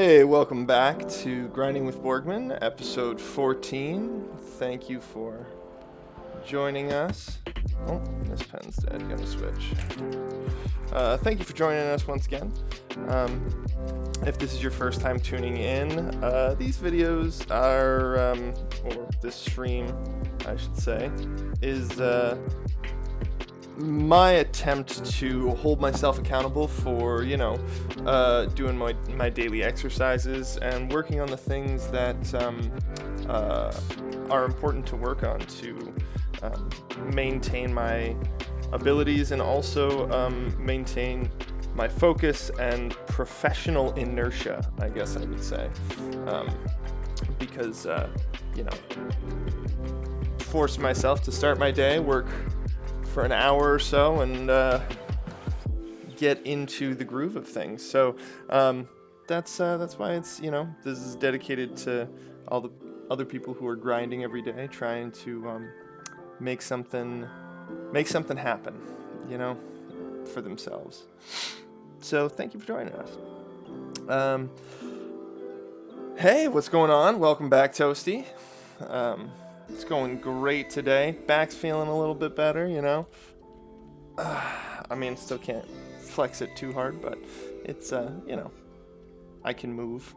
Hey, welcome back to Grinding with Borgman, episode 14. Thank you for joining us. Oh, this pen's dead. Gonna switch. Thank you for joining us once again. If this is your first time tuning in, these videos are, or this stream, I should say, is my attempt to hold myself accountable for, doing my daily exercises and working on the things that are important to work on to maintain my abilities and also maintain my focus and professional inertia, I guess I would say. Because, force myself to start my day, work for an hour or so, and get into the groove of things. So that's why it's, this is dedicated to all the other people who are grinding every day, trying to make something happen, for themselves. So thank you for joining us. Hey, what's going on? Welcome back, Toasty. It's going great today. Back's feeling a little bit better, still can't flex it too hard, but it's, I can move.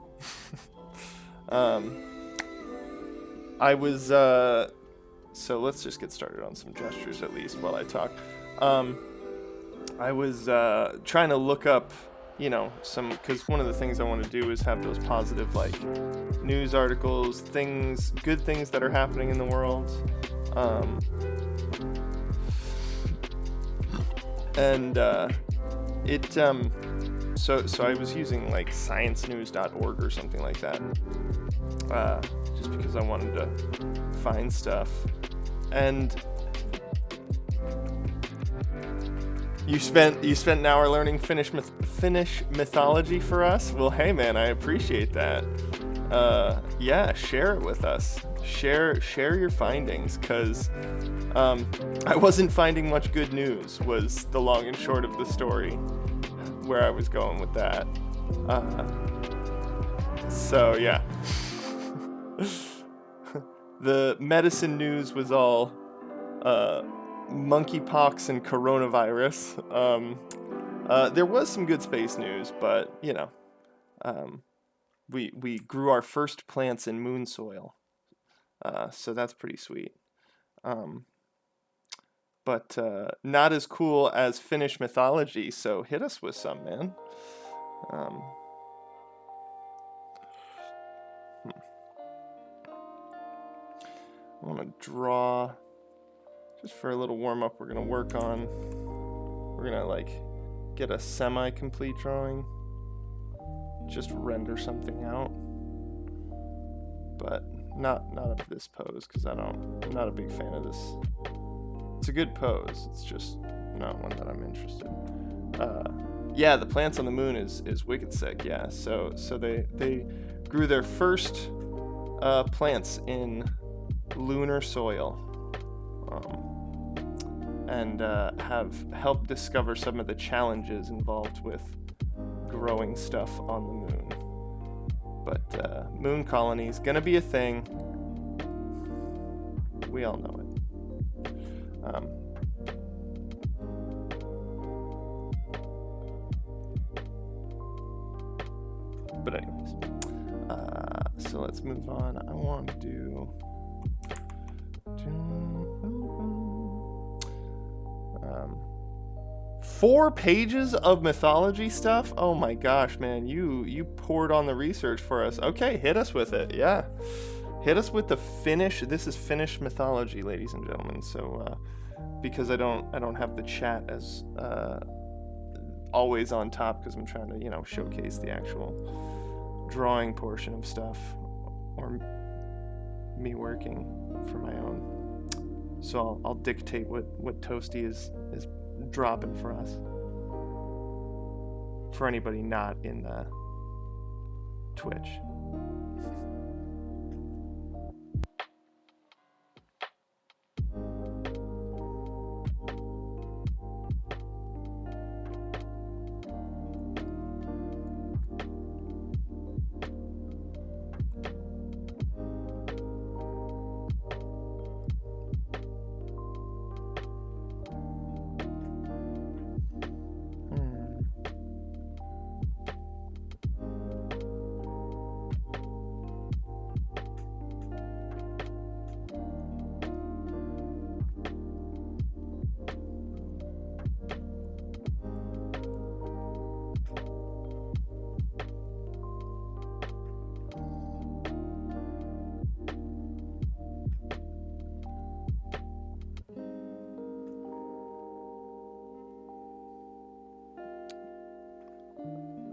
I was, so let's just get started on some gestures at least while I talk. I was trying to look up, because one of the things I want to do is have those positive, news articles, good things that are happening in the world. So I was using sciencenews.org or something like that, just because I wanted to find stuff. And You spent an hour learning Finnish mythology for us? Well, hey man, I appreciate that. Yeah, share it with us. Share your findings, because I wasn't finding much good news, was the long and short of the story, where I was going with that. So yeah. The medicine news was all monkeypox and coronavirus. There was some good space news, but we grew our first plants in moon soil, so that's pretty sweet. But not as cool as Finnish mythology. So hit us with some, man. I want to draw. Just for a little warm-up, we're going to get a semi-complete drawing. Just render something out. But not of this pose, because I'm not a big fan of this. It's a good pose, it's just not one that I'm interested in. Yeah, the plants on the moon is wicked sick, yeah. So they grew their first plants in lunar soil. And have helped discover some of the challenges involved with growing stuff on the moon. But moon colonies gonna be a thing. We all know it. But anyways, so let's move on. I want to do 4 pages of mythology stuff? Oh my gosh, man, you poured on the research for us. Okay, hit us with it. Yeah, hit us with the Finnish. This is Finnish mythology, ladies and gentlemen. So because I don't have the chat as always on top, because I'm trying to showcase the actual drawing portion of stuff, or me working for my own. So I'll dictate what Toasty is dropping for us, for anybody not in the Twitch.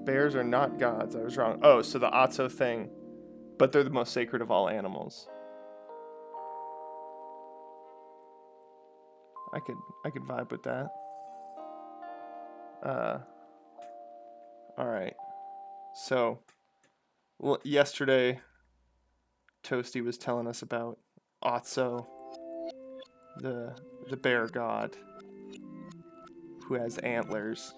Bears are not gods. I was wrong. Oh, so the Otso thing, but they're the most sacred of all animals. I could vibe with that. All right. So, yesterday, Toasty was telling us about Otso, the bear god, who has antlers,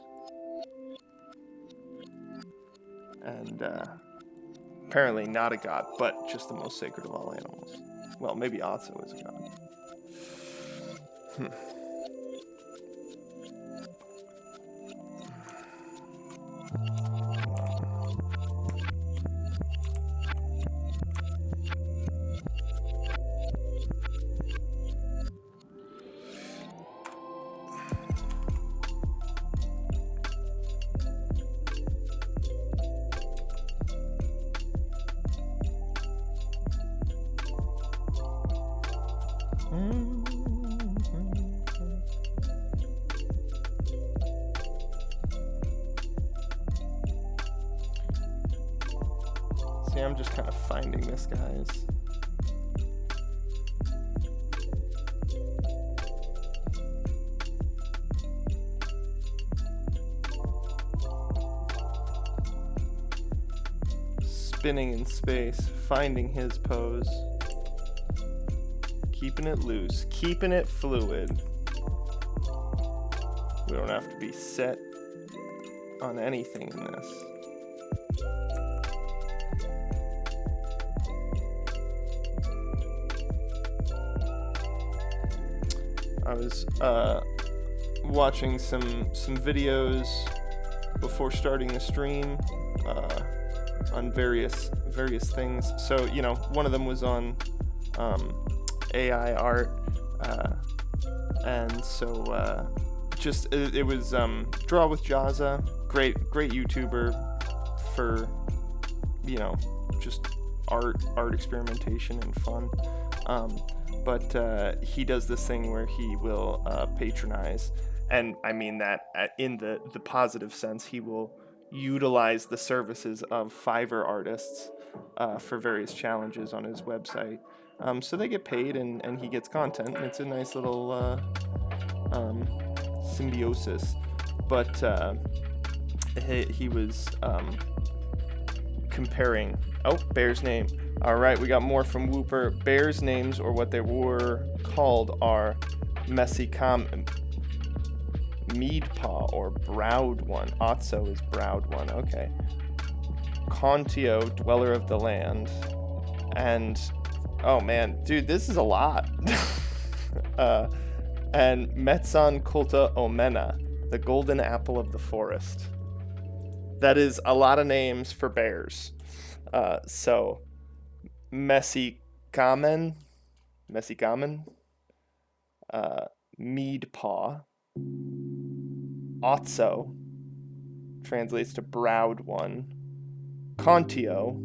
and apparently not a god, but just the most sacred of all animals. Well, maybe Otso is a god. See, I'm just kind of finding this, guys. Spinning in space, finding his pose. Keeping it loose, keeping it fluid. We don't have to be set on anything in this. I was watching some videos before starting the stream on various things. So, you know, one of them was on AI art, and so just it was Draw with Jaza, great YouTuber for, you know, just art experimentation and fun. But he does this thing where he will patronize, and I mean that in the positive sense. He will utilize the services of Fiverr artists for various challenges on his website. So they get paid, and he gets content, and it's a nice little symbiosis. But he was comparing... Oh, Bear's name. All right, we got more from Wooper. Bears' names, or what they were called, are Meadpaw or Browed One. Otso is Browed One. Okay. Contio, Dweller of the Land, and oh man, dude, this is a lot. And Metsan Kulta Omena, the Golden Apple of the Forest. That is a lot of names for bears. So Meadpaw, Meadpaw, Otso translates to Browed One, Contio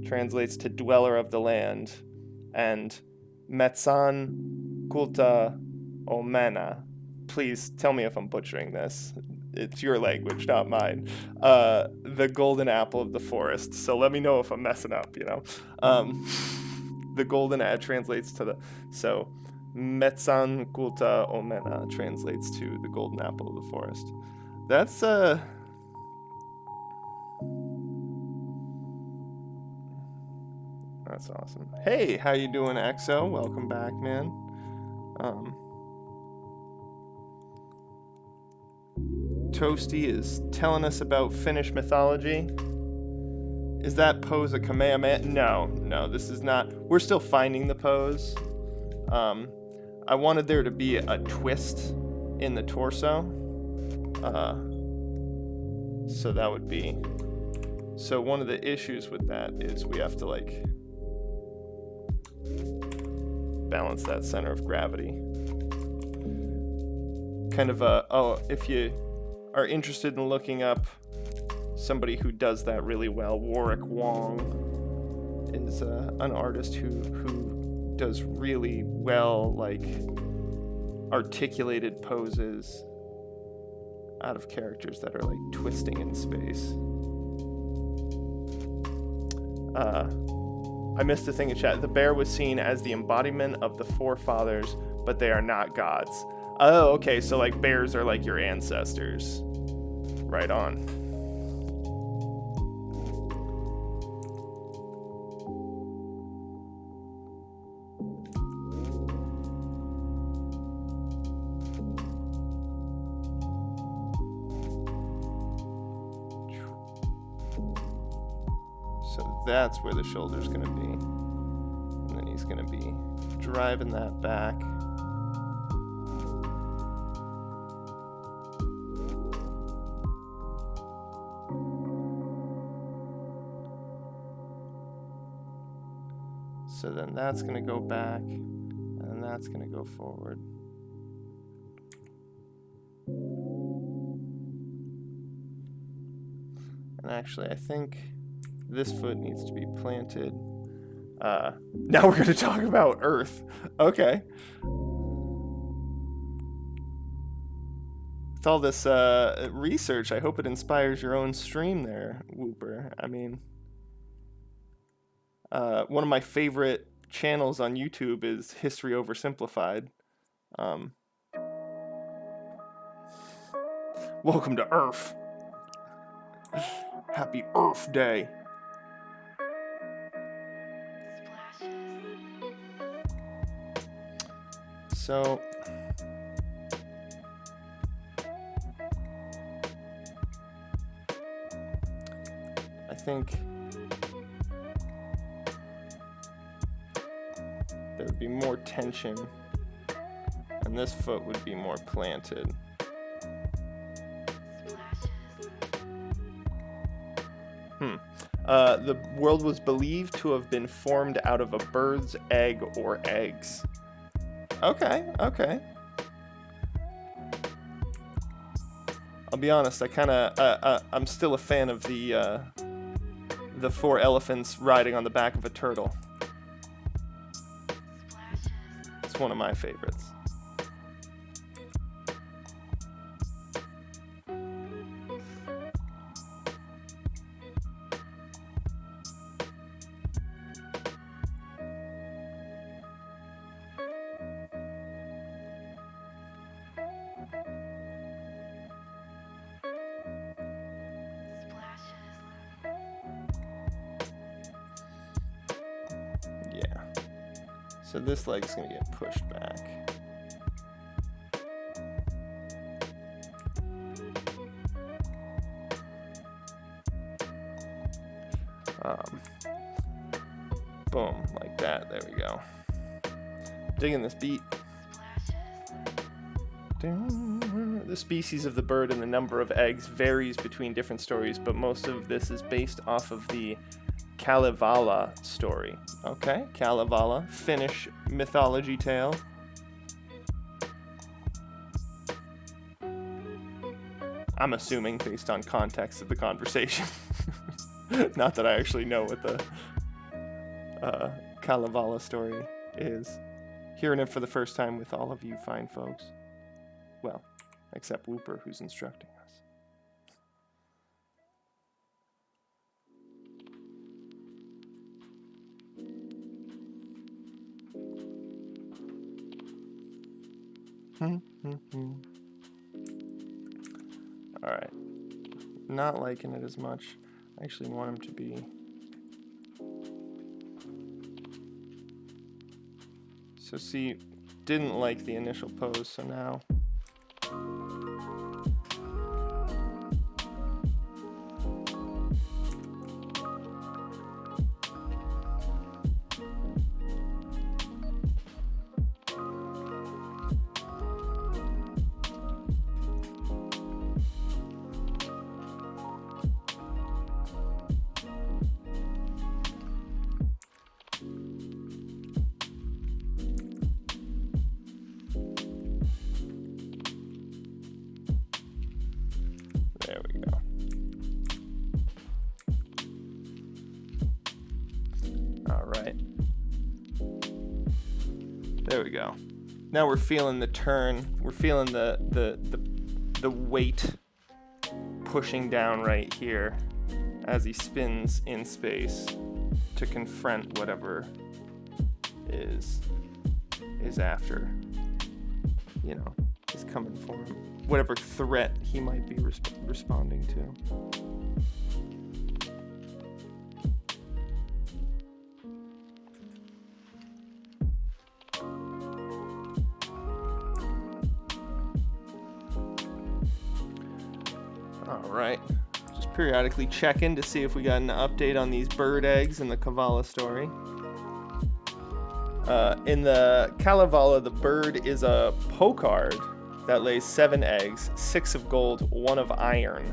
translates to Dweller of the Land, and Metsan Kulta Omena. Please tell me if I'm butchering this. It's your language, not mine. The Golden Apple of the Forest. So let me know if I'm messing up, you know. The Golden translates to the... So, Metsan Kulta Omena translates to the Golden Apple of the Forest. That's, That's awesome. Hey, how you doing, Exo? Welcome back, man. Toasty is telling us about Finnish mythology. Is that pose a Kamehameha? No, this is not. We're still finding the pose. I wanted there to be a twist in the torso. So that would be... So one of the issues with that is we have to, like, balance that center of gravity. Kind of if you are interested in looking up somebody who does that really well, Warwick Wong is an artist who does really well, like, articulated poses out of characters that are, like, twisting in space. I missed a thing in chat. The bear was seen as the embodiment of the forefathers, but they are not gods. Oh, okay, so like bears are like your ancestors. Right on. So that's where the shoulder's gonna be. And then he's gonna be driving that back. So then that's gonna go back, and that's gonna go forward. And actually, I think this foot needs to be planted. Now we're gonna talk about Earth. Okay. With all this research, I hope it inspires your own stream there, Wooper. I mean, one of my favorite channels on YouTube is History Oversimplified. Welcome to Earth. Happy Earth Day. So I think there would be more tension, and this foot would be more planted. The world was believed to have been formed out of a bird's egg or eggs. Okay, okay. I'll be honest, I'm still a fan of the 4 elephants riding on the back of a turtle. It's one of my favorites. So this leg's gonna get pushed back. Boom, like that. There we go. Digging this beat. The species of the bird and the number of eggs varies between different stories, but most of this is based off of the Kalevala story. Okay, Kalevala, Finnish mythology tale. I'm assuming based on context of the conversation. Not that I actually know what the Kalevala story is. Hearing it for the first time with all of you fine folks. Well, except Wooper, who's instructing us. Alright. Not liking it as much. I actually want him to be... So see, didn't like the initial pose, so now... There we go. All right. There we go. Now we're feeling the turn. We're feeling the weight pushing down right here as he spins in space. to confront whatever is after, you know, is coming for him, whatever threat he might be responding to. All right. Just periodically check in to see if we got an update on these bird eggs in the Kavala story. In the Kalevala, the bird is a pokart that lays 7 eggs, 6 of gold, 1 of iron.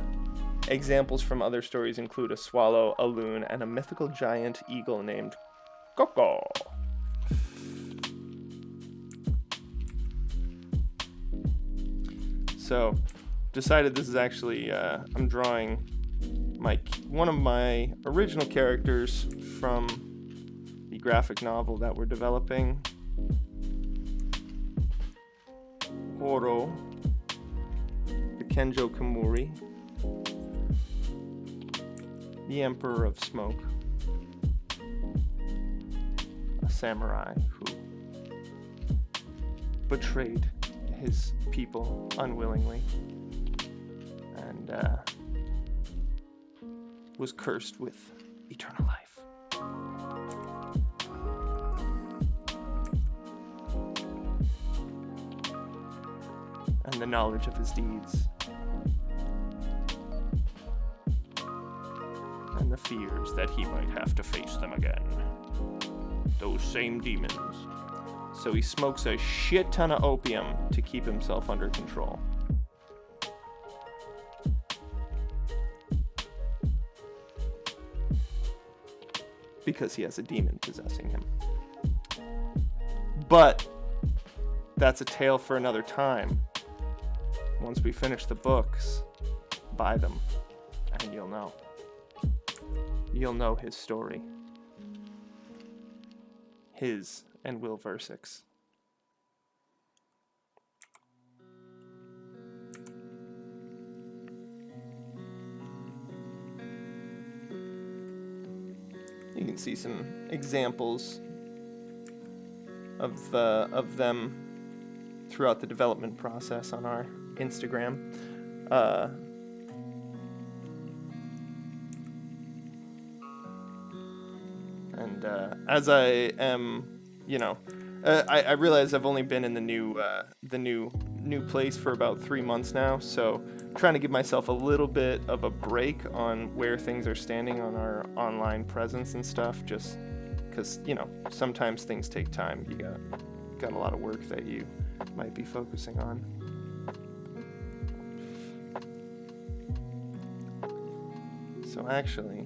Examples from other stories include a swallow, a loon, and a mythical giant eagle named Koko. So, decided this is actually, I'm drawing one of my original characters from the graphic novel that we're developing. Horo, the Kenjo Kamuri, the Emperor of Smoke, a samurai who betrayed his people unwillingly and was cursed with eternal life. And the knowledge of his deeds. And the fears that he might have to face them again. Those same demons. So he smokes a shit ton of opium to keep himself under control. Because he has a demon possessing him. But that's a tale for another time. Once we finish the books, buy them, and you'll know. You'll know his story. His and Will Versick's. You can see some examples of them throughout the development process on our Instagram. And as I am, you know, I realize I've only been in the new place for about 3 months now, so trying to give myself a little bit of a break on where things are standing on our online presence and stuff, just because, you know, sometimes things take time. You got a lot of work that you might be focusing on. So actually,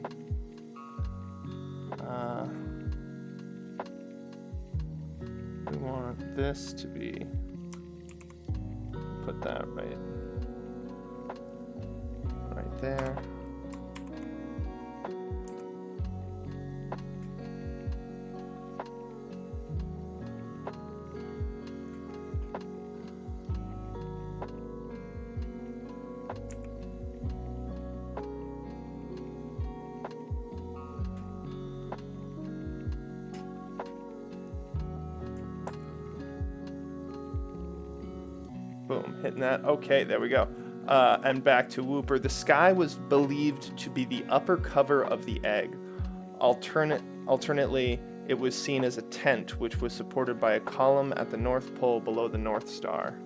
we want this to be, put that right there. Boom, hitting that. Okay, there we go. And back to Wooper. The sky was believed to be the upper cover of the egg. Alternately, it was seen as a tent, which was supported by a column at the North Pole below the North Star.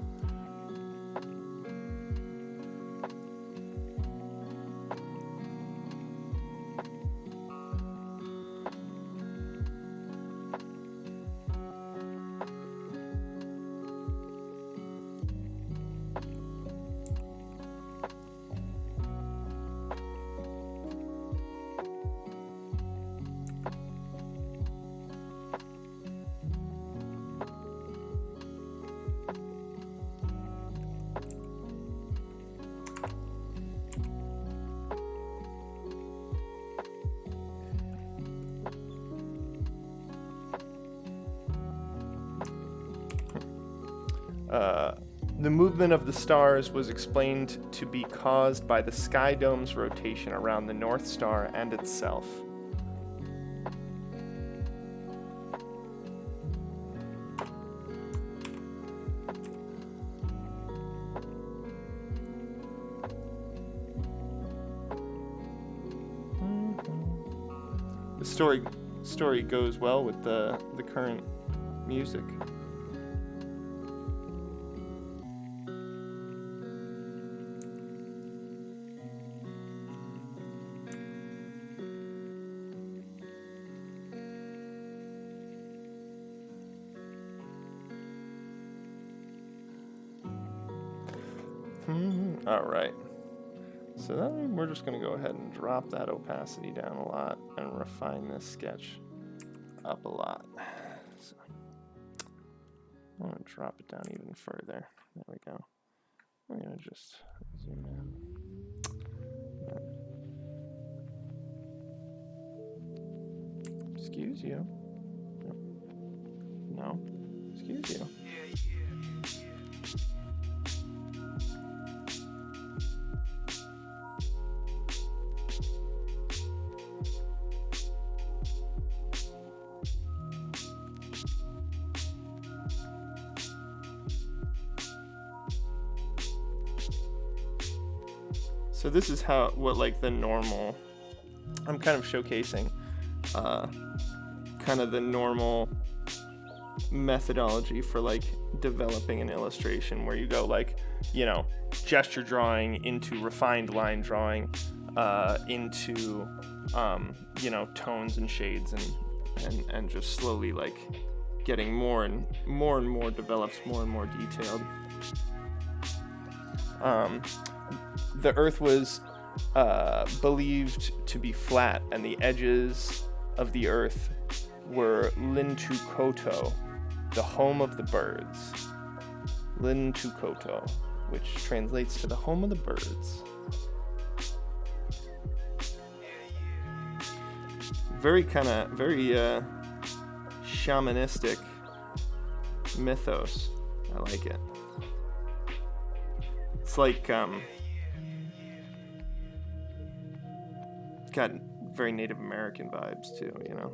The movement of the stars was explained to be caused by the sky dome's rotation around the North Star and itself. story goes well with the current music. All right. So then we're just going to go ahead and drop that opacity down a lot and refine this sketch up a lot. So I'm going to drop it down even further. There we go. We're going to just zoom in. Excuse you. No. Excuse you. So this is what like the normal, I'm kind of showcasing kind of the normal methodology for like developing an illustration, where you go like, you know, gesture drawing into refined line drawing, into you know, tones and shades, and just slowly like getting more and more developed, more and more detailed. The Earth was believed to be flat, and the edges of the Earth were Lintukoto, the home of the birds. Lintukoto, which translates to the home of the birds. Very shamanistic mythos. I like it. It's like got very Native American vibes too, you know.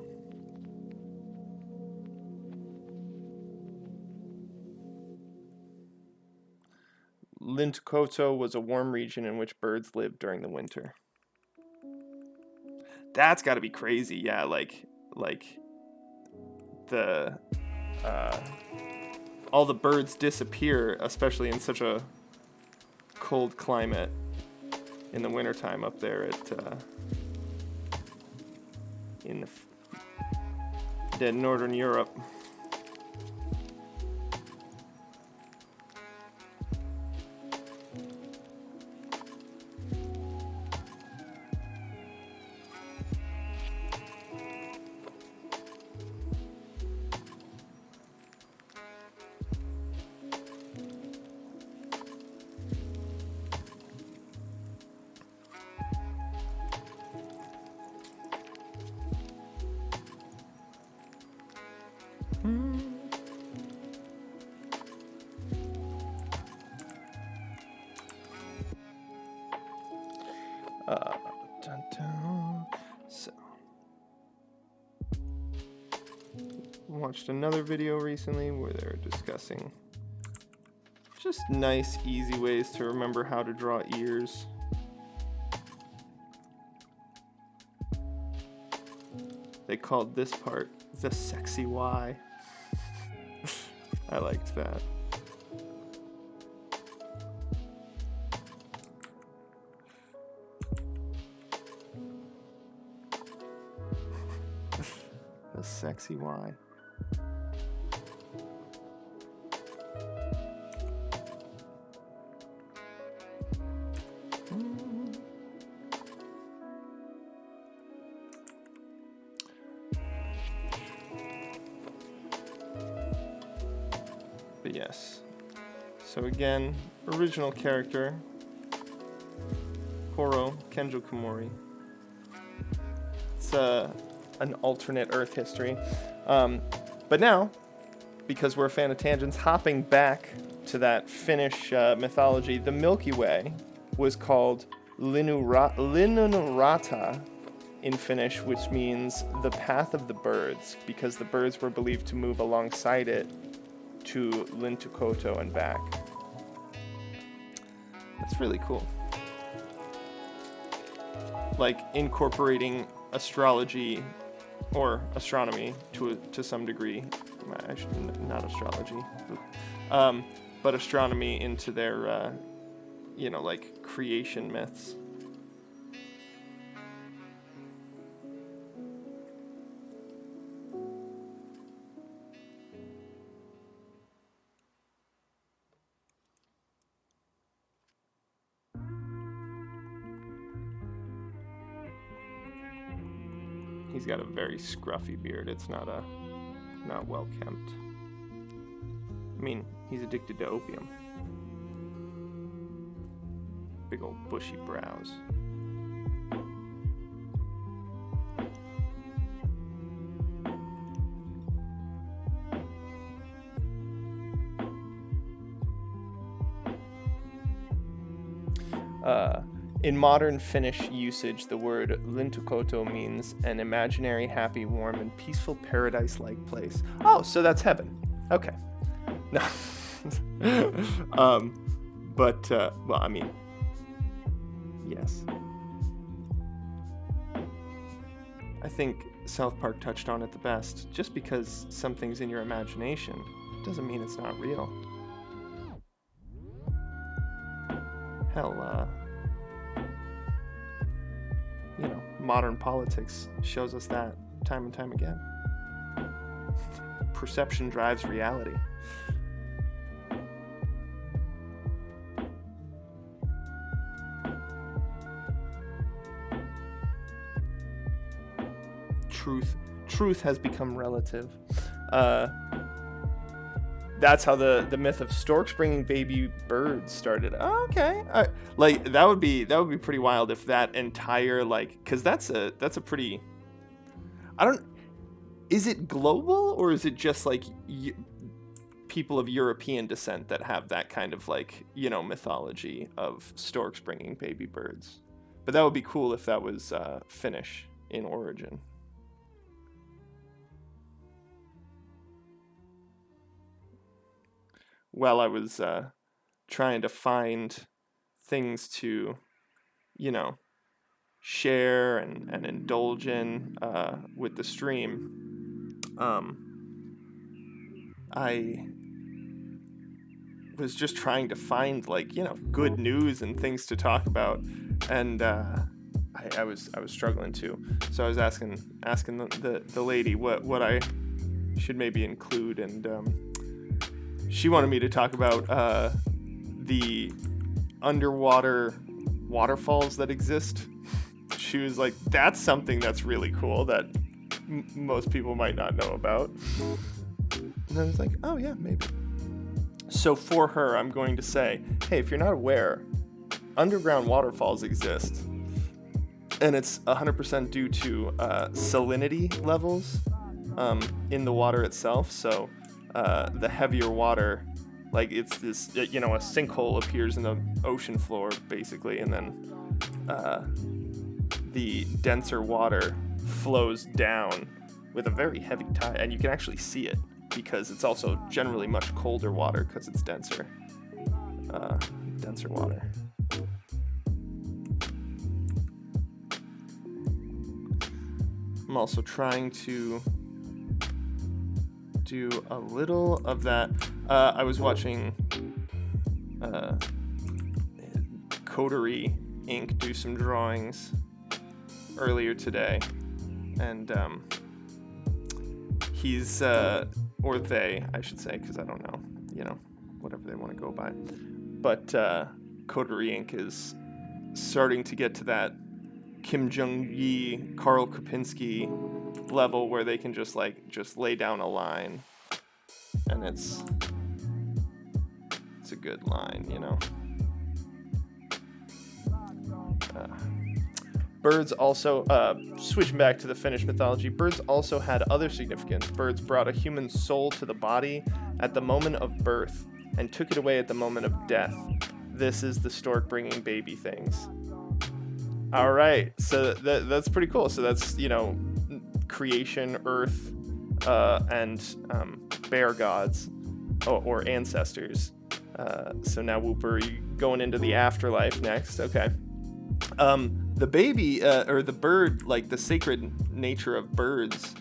Lintukoto was a warm region in which birds lived during the winter. That's got to be crazy, yeah. Like the all the birds disappear, especially in such a cold climate in the wintertime up there at in northern Europe. So, watched another video recently where they were discussing just nice, easy ways to remember how to draw ears. They called this part the sexy Y. I liked that. The sexy Y. But yes. So again, original character, Koro Kenjo Komori. It's an alternate Earth history. But now, because we're a fan of tangents, hopping back to that Finnish mythology, the Milky Way was called Linnunrata in Finnish, which means the path of the birds, because the birds were believed to move alongside it to Lintukoto and back. That's really cool. Like incorporating astrology or astronomy to some degree. Not astrology, but astronomy into their, like creation myths. He's got a very scruffy beard. It's not well kempt. I mean, he's addicted to opium. Big old bushy brows. In modern Finnish usage, the word lintukoto means an imaginary, happy, warm, and peaceful paradise-like place. Oh, so that's heaven. Okay. No. Well, I mean, yes. I think South Park touched on it the best. Just because something's in your imagination doesn't mean it's not real. Hell, modern politics shows us that time and time again. Perception drives reality. Truth has become relative. That's how the myth of storks bringing baby birds started. Oh, okay, like that would be pretty wild if that entire, like, because that's a pretty. Is it global, or is it just like people of European descent that have that kind of, like, mythology of storks bringing baby birds? But that would be cool if that was Finnish in origin. While I was trying to find things to, share and indulge in with the stream, I was just trying to find, like, good news and things to talk about, and I was struggling too. So I was asking the lady what I should maybe include, and she wanted me to talk about the underwater waterfalls that exist. She was like, that's something that's really cool that most people might not know about. And I was like, oh yeah, maybe. So for her, I'm going to say, hey, if you're not aware, underground waterfalls exist. And it's 100% due to salinity levels in the water itself. So the heavier water, like, it's this, a sinkhole appears in the ocean floor, basically, and then the denser water flows down with a very heavy tide, and you can actually see it because it's also generally much colder water because it's denser water. I'm also trying to do a little of that. I was watching Coterie Inc. do some drawings earlier today, and he's, or they, I should say, because I don't know, whatever they want to go by. But Coterie Inc. is starting to get to that Kim Jong-yi, Karl Kopinski level where they can just lay down a line, and it's a good line, Birds also, switching back to the Finnish mythology, birds also had other significance. Birds brought a human soul to the body at the moment of birth and took it away at the moment of death. This is the stork bringing baby things. All right, so that's pretty cool. So that's, creation, earth, and bear gods or ancestors. So now, Wooper, you going into the afterlife next. Okay. The baby, or the bird, like the sacred nature of birds,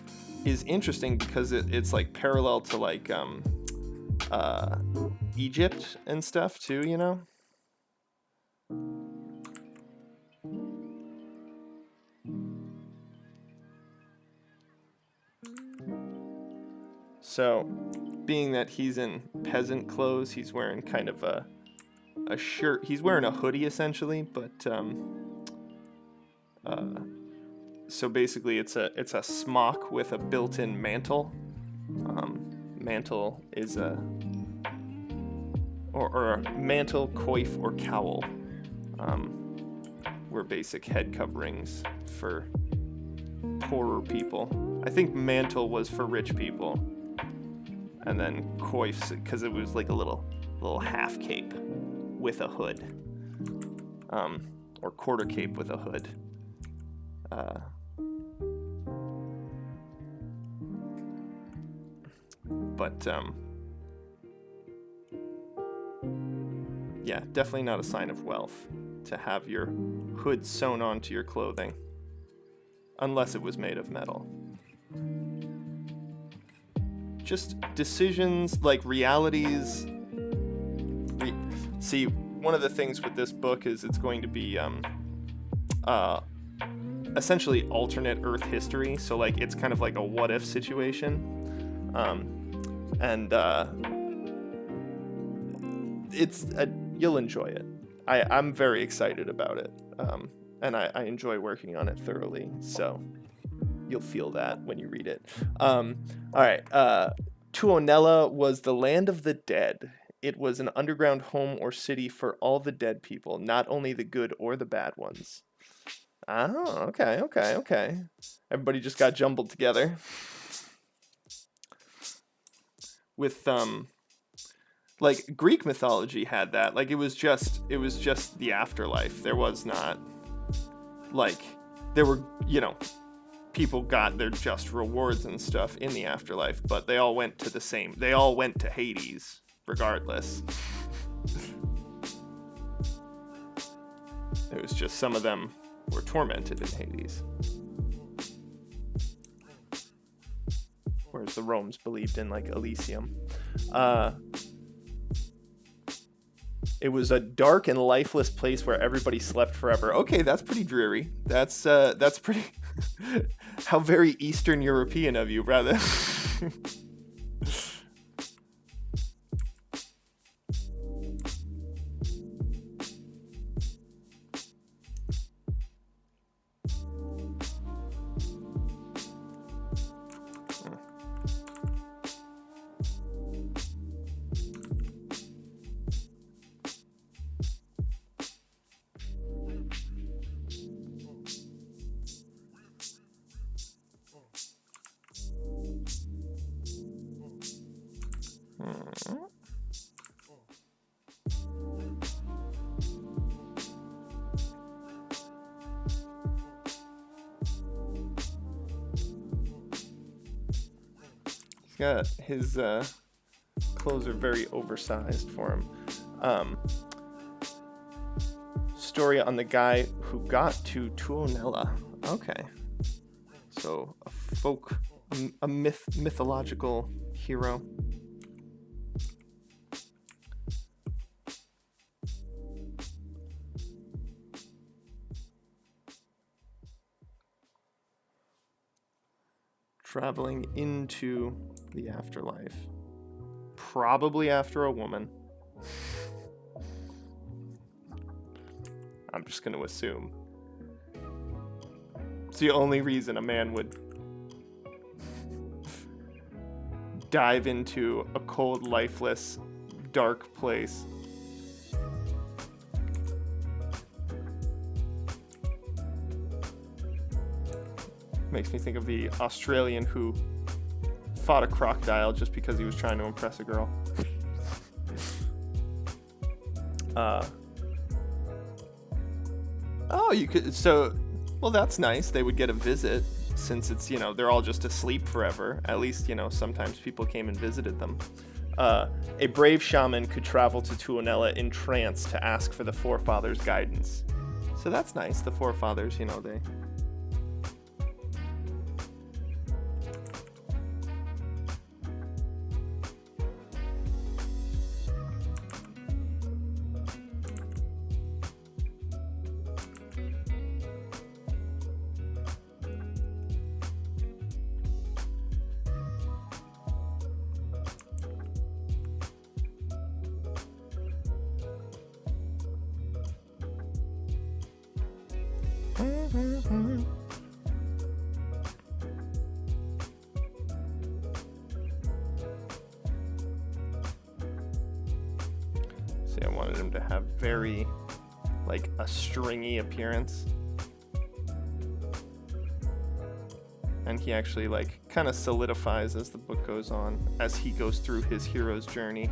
is interesting because it's like parallel to like Egypt and stuff too, you know? So, being that he's in peasant clothes, he's wearing kind of a shirt. He's wearing a hoodie essentially, but so basically it's a smock with a built-in mantle. Mantle is or a mantle, coif, or cowl were basic head coverings for poorer people. I think mantle was for rich people, and then coifs because it was like a little half cape with a hood, or quarter cape with a hood. But yeah, definitely not a sign of wealth to have your hood sewn onto your clothing, unless it was made of metal. Just decisions, like realities. See, one of the things with this book is it's going to be essentially alternate Earth history. So like it's kind of like a what if situation, and it's you'll enjoy it. I'm very excited about it, and I enjoy working on it thoroughly. So you'll feel that when you read it. All right. Tuonela was the land of the dead. It was an underground home or city for all the dead people, not only the good or the bad ones. Oh, okay. Everybody just got jumbled together. With like Greek mythology had that. Like it was just the afterlife. There was not like there were, you know, people got their just rewards and stuff in the afterlife, but they all went to Hades regardless. It was just some of them were tormented in Hades, whereas the Romans believed in like Elysium. It was a dark and lifeless place where everybody slept forever. Okay, that's pretty dreary. That's pretty how very Eastern European of you, rather. Yeah, his clothes are very oversized for him. Story on the guy who got to Tuonela. Okay, so a mythological hero. Traveling into the afterlife. Probably after a woman. I'm just going to assume. It's the only reason a man would dive into a cold, lifeless, dark place. Makes me think of the Australian who fought a crocodile just because he was trying to impress a girl. Oh, you could. So, well, that's nice. They would get a visit since it's, you know, they're all just asleep forever. At least, you know, sometimes people came and visited them. A brave shaman could travel to Tuonela in trance to ask for the forefathers' guidance. So that's nice. The forefathers, you know, they... See, I wanted him to have very, like, a stringy appearance. And he actually, like, kind of solidifies as the book goes on, as he goes through his hero's journey.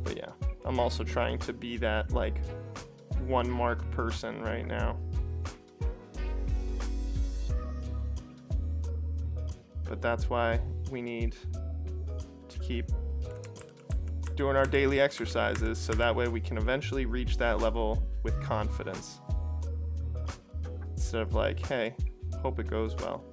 But yeah, I'm also trying to be that, like, one mark person right now. But that's why we need to keep doing our daily exercises, so that way we can eventually reach that level with confidence. Instead of like, hey, hope it goes well.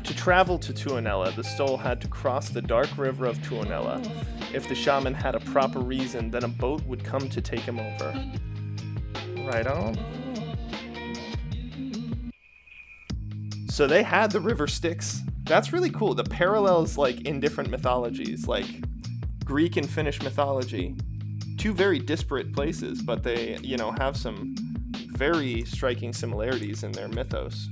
To travel to Tuonela, the Stole had to cross the dark river of Tuonela. If the shaman had a proper reason, then a boat would come to take him over. Right on. So they had the river Styx. That's really cool. The parallels, like, in different mythologies, like Greek and Finnish mythology. Two very disparate places, but they, you know, have some very striking similarities in their mythos.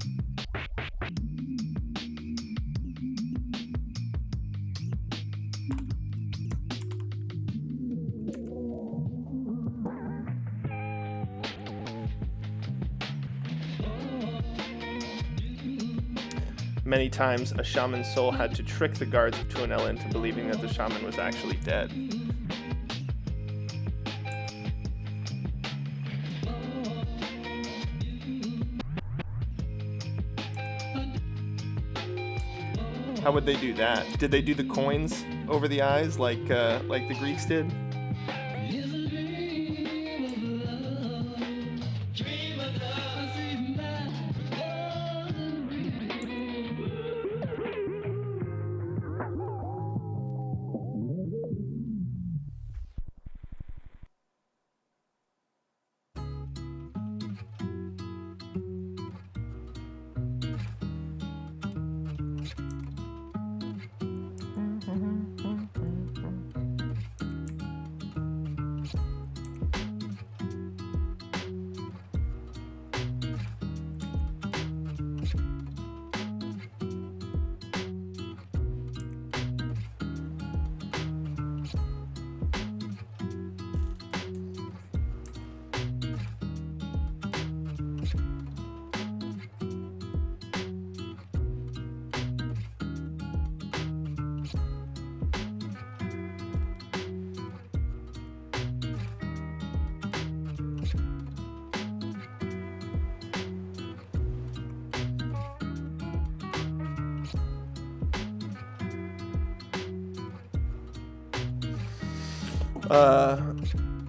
Many times, a shaman's soul had to trick the guards of Tuonela into believing that the shaman was actually dead. How would they do that? Did they do the coins over the eyes like the Greeks did?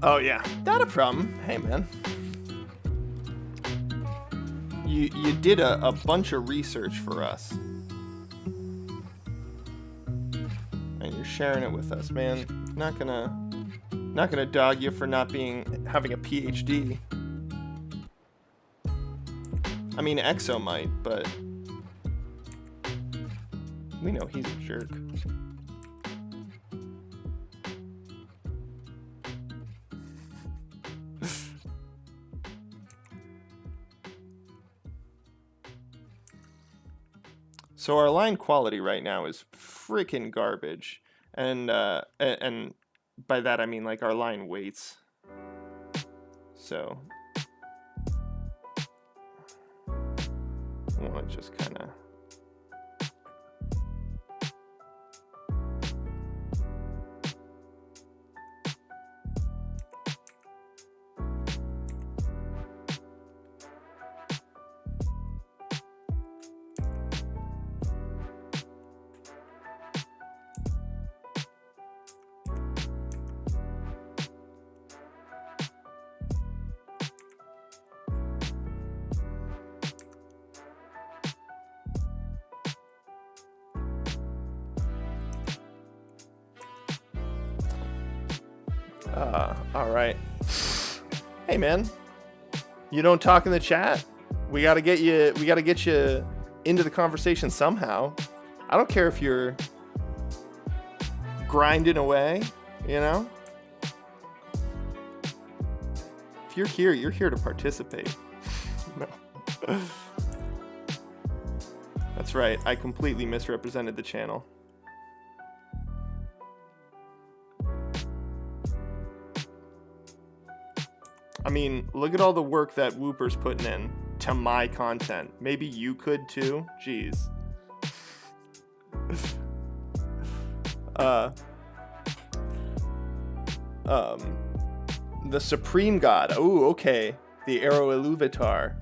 Oh yeah, not a problem. Hey man, you did a bunch of research for us, and you're sharing it with us, man. Not gonna dog you for not having a PhD. I mean, Exo might, but we know he's a jerk. So our line quality right now is freaking garbage, and by that I mean like our line weights. So I want to just kind of... All right. Hey, man. You don't talk in the chat? We gotta get you into the conversation somehow. I don't care if you're grinding away, you know? If you're here to participate. No. That's right. I completely misrepresented the channel. I mean, look at all the work that Wooper's putting in to my content. Maybe you could too. Jeez. The Supreme God. Oh, okay. The Arrow Iluvatar.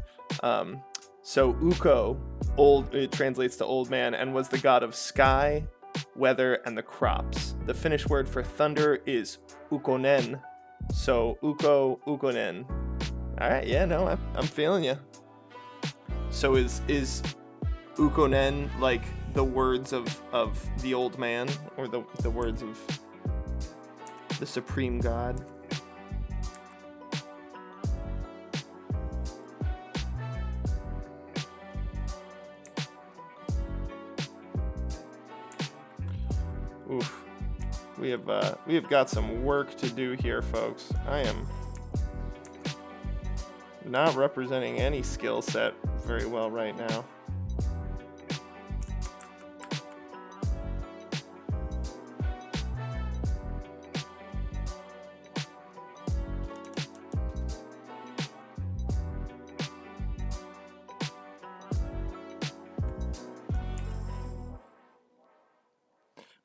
So Ukko, it translates to old man, and was the god of sky, weather, and the crops. The Finnish word for thunder is Ukkonen. So Ukko, Ukkonen. All right, yeah, no, I'm feeling you. So is Ukkonen like the words of the old man, or the words of the supreme god? Oof. We have got some work to do here, folks. I am not representing any skill set very well right now.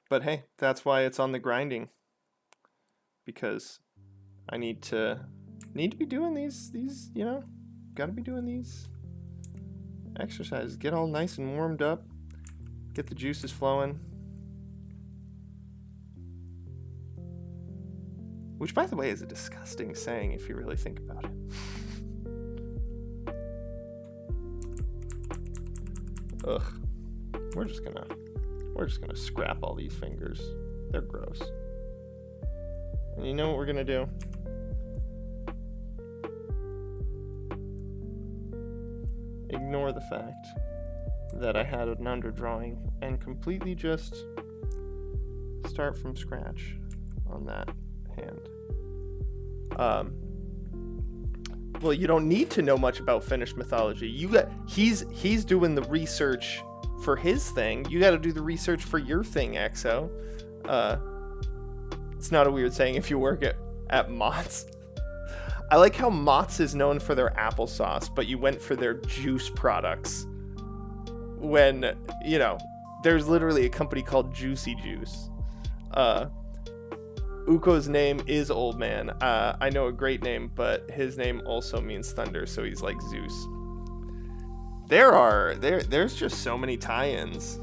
But hey, that's why it's on the grinding. Because I need to be doing these, you know, gotta be doing these exercises. Get all nice and warmed up. Get the juices flowing. Which, by the way, is a disgusting saying if you really think about it. Ugh. We're just gonna scrap all these fingers. They're gross. And you know what we're gonna do? Ignore the fact that I had an underdrawing and completely just start from scratch on that hand. Well, you don't need to know much about Finnish mythology. He's doing the research for his thing. You got to do the research for your thing, EXO. It's not a weird saying if you work at Mott's. I like how Mott's is known for their applesauce, but you went for their juice products. When, you know, there's literally a company called Juicy Juice. Ukko's name is Old Man. I know a great name, but his name also means thunder, so he's like Zeus. There's just so many tie-ins.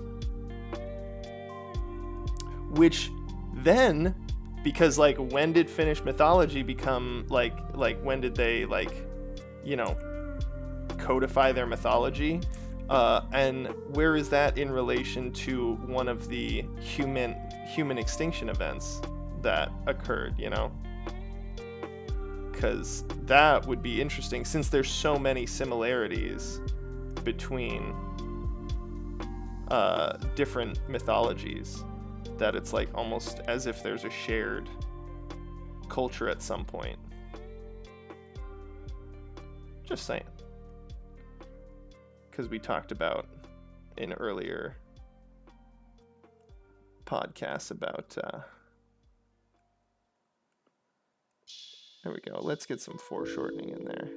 Which then, because like when did Finnish mythology become like when did they like, you know, codify their mythology? And where is that in relation to one of the human extinction events that occurred, you know? Because that would be interesting, since there's so many similarities between different mythologies, that it's like almost as if there's a shared culture at some point. Just saying. Because we talked about in earlier podcasts about there we go. Let's get some foreshortening in there.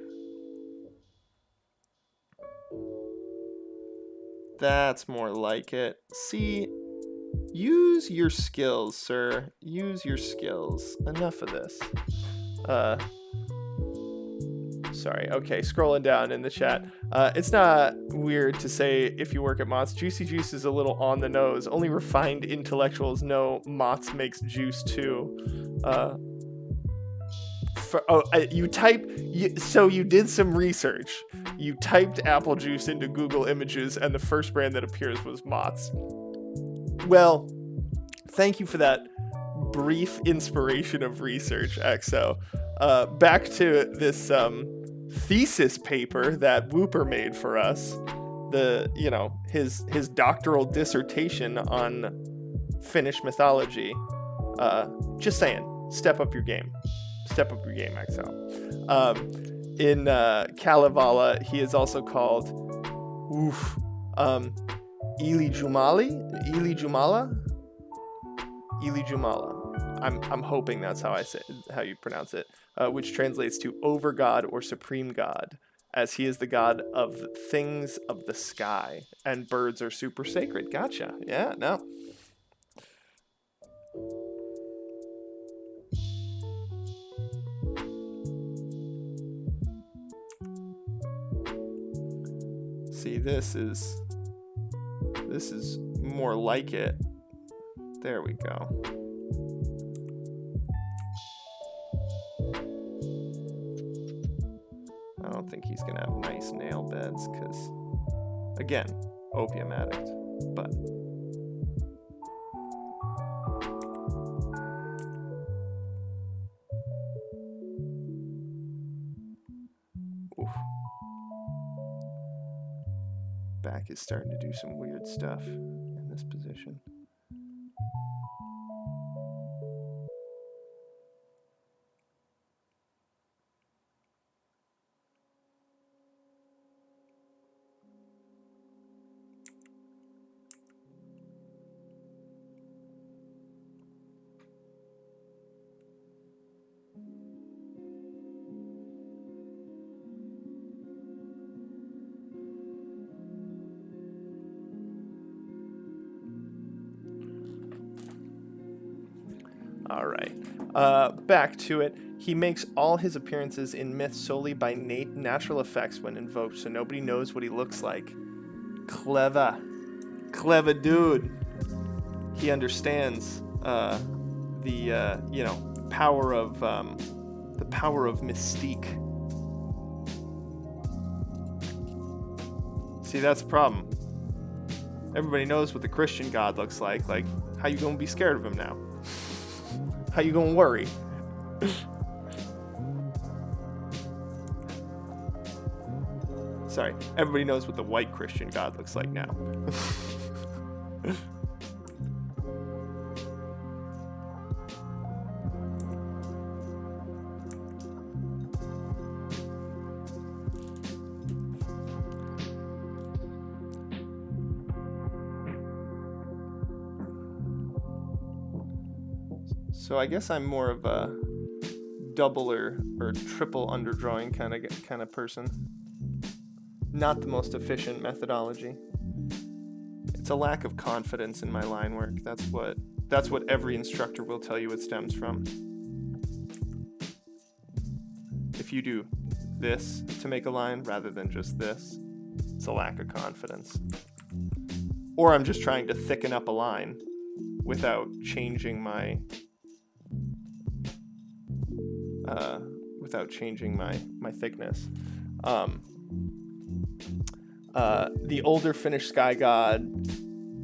That's more like it. See, use your skills, sir. Use your skills. Enough of this. Sorry. Okay, scrolling down in the chat. It's not weird to say if you work at Mott's. Juicy Juice is a little on the nose. Only refined intellectuals know Mott's makes juice too. So you did some research. You typed apple juice into Google Images, and the first brand that appears was Mott's. Well, thank you for that brief inspiration of research, XO. Back to this thesis paper that Wooper made for us. His doctoral dissertation on Finnish mythology. Just saying, step up your game. Step up your game, XO. In Kalevala, he is also called Ili Jumala. I'm hoping that's how you pronounce it, which translates to over God or supreme God, as he is the god of things of the sky, and birds are super sacred. Gotcha. Yeah, no. See, this is more like it. There we go. I don't think he's gonna have nice nail beds because, again, opium addict. But oof. Back is starting to do some weird stuff in this position. All right. Back to it. He makes all his appearances in myth solely by natural effects when invoked, so nobody knows what he looks like. Clever dude. He understands the power of mystique. See, that's the problem. Everybody knows what the Christian God looks like. Like, how you gonna be scared of him now? How you gonna worry? Sorry, everybody knows what the white Christian God looks like now. So I guess I'm more of a double or triple underdrawing kind of person. Not the most efficient methodology. It's a lack of confidence in my line work. That's what every instructor will tell you it stems from. If you do this to make a line rather than just this, it's a lack of confidence. Or I'm just trying to thicken up a line without changing my thickness. The older Finnish sky god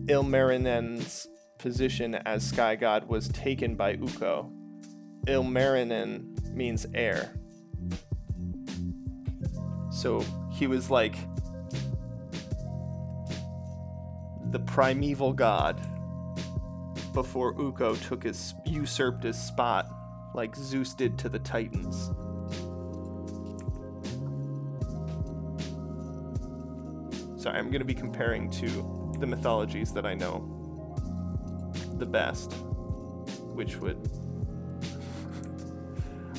Ilmarinen's position as sky god was taken by Ukko. Ilmarinen means air. So he was like the primeval god before Ukko usurped his spot like Zeus did to the Titans. Sorry, I'm going to be comparing to the mythologies that I know the best, which would...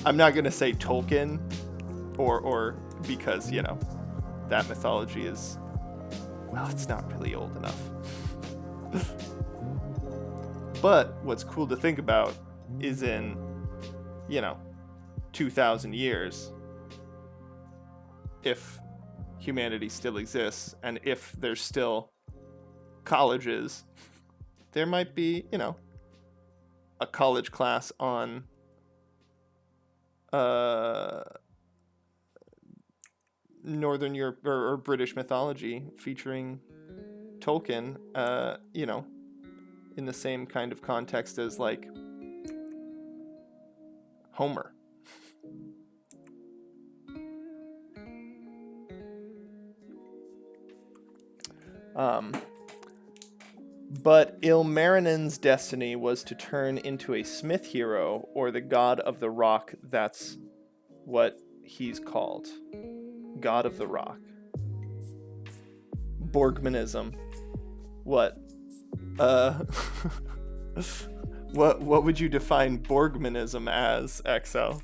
I'm not going to say Tolkien, or because, that mythology is well, it's not really old enough. But what's cool to think about is in, 2,000 years, if humanity still exists and if there's still colleges, there might be, a college class on Northern Europe or British mythology featuring Tolkien, in the same kind of context as like Homer. But Ilmarinen's destiny was to turn into a smith hero or the god of the rock. That's what he's called. God of the rock. Borgmanism. What? What would you define Borgmanism as, XL?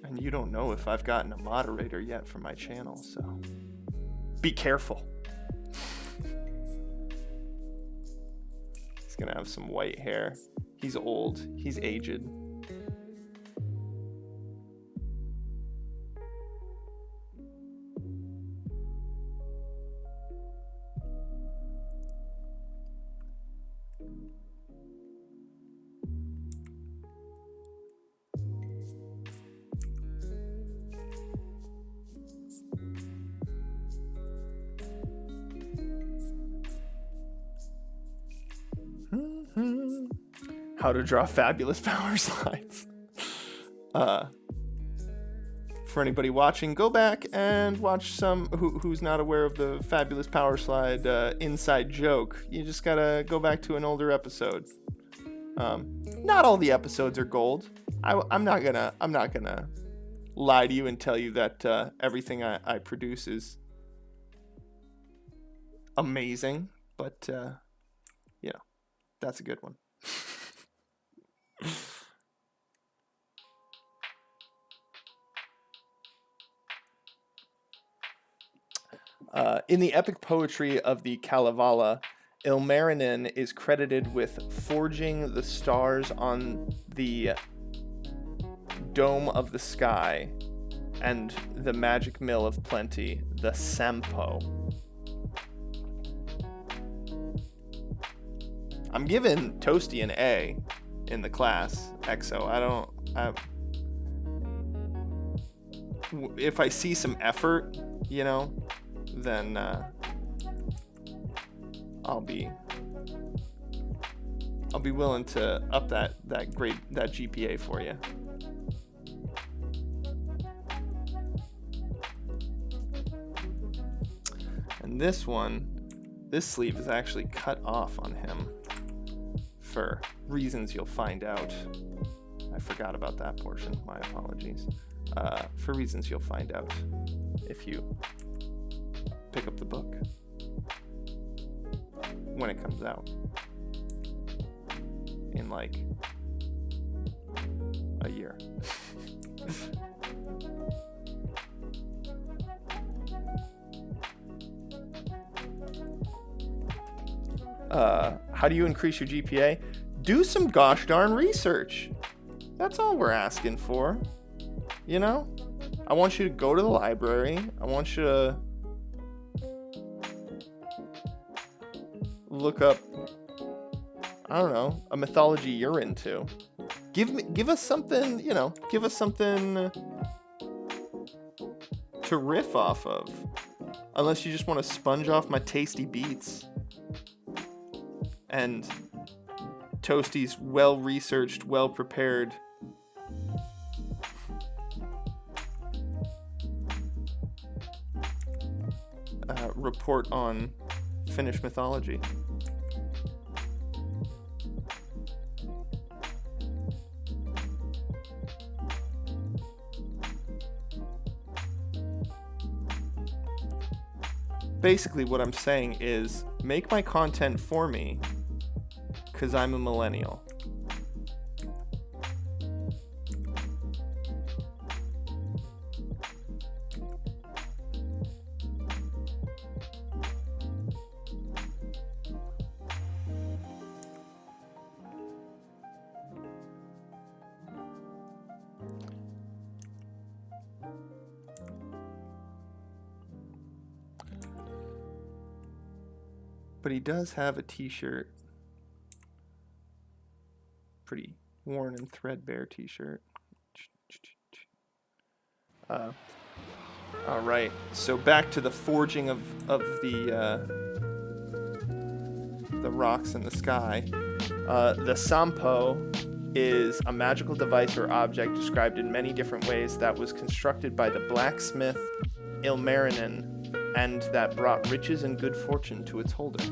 And you don't know if I've gotten a moderator yet for my channel, so be careful. He's gonna have some white hair. He's old. He's aged. How to draw fabulous power slides. For anybody watching, go back and watch some who's not aware of the fabulous power slide inside joke. You just gotta go back to an older episode. Not all the episodes are gold. I'm not gonna lie to you and tell you that everything I produce is amazing, but that's a good one. In the epic poetry of the Kalevala, Ilmarinen is credited with forging the stars on the dome of the sky and the magic mill of plenty, the Sampo. I'm giving Toasty an A in the class, EXO. If I see some effort, then I'll be willing to up that GPA for you. And this sleeve is actually cut off on him for reasons you'll find out. I forgot about that portion. My apologies. For reasons you'll find out if you pick up the book when it comes out in like a year. How do you increase your GPA? Do some gosh darn research. That's all we're asking for. I want you to go to the library. I want you to look up, I don't know, a mythology you're into. Give us something, give us something to riff off of. Unless you just want to sponge off my tasty beats. And Toasty's well-researched, well-prepared report on Finnish mythology. Basically, what I'm saying is, make my content for me, because I'm a millennial. But he does have a t-shirt. Pretty worn and threadbare t-shirt. All right, so back to the forging of the rocks in the sky. The sampo is a magical device or object described in many different ways that was constructed by the blacksmith Ilmarinen and that brought riches and good fortune to its holder.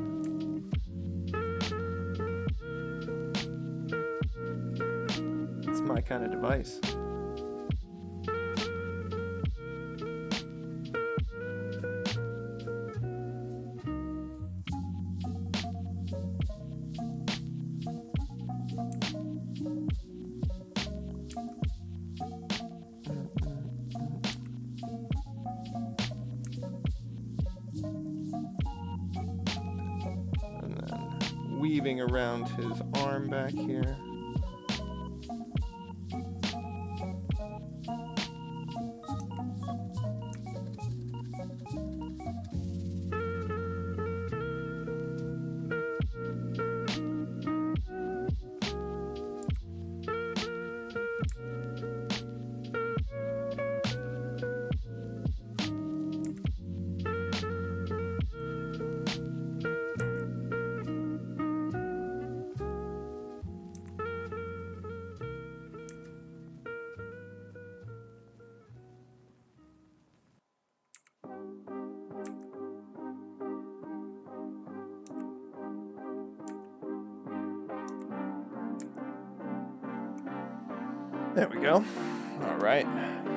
It's my kind of device. Weaving around his arm back here. There we go. All right,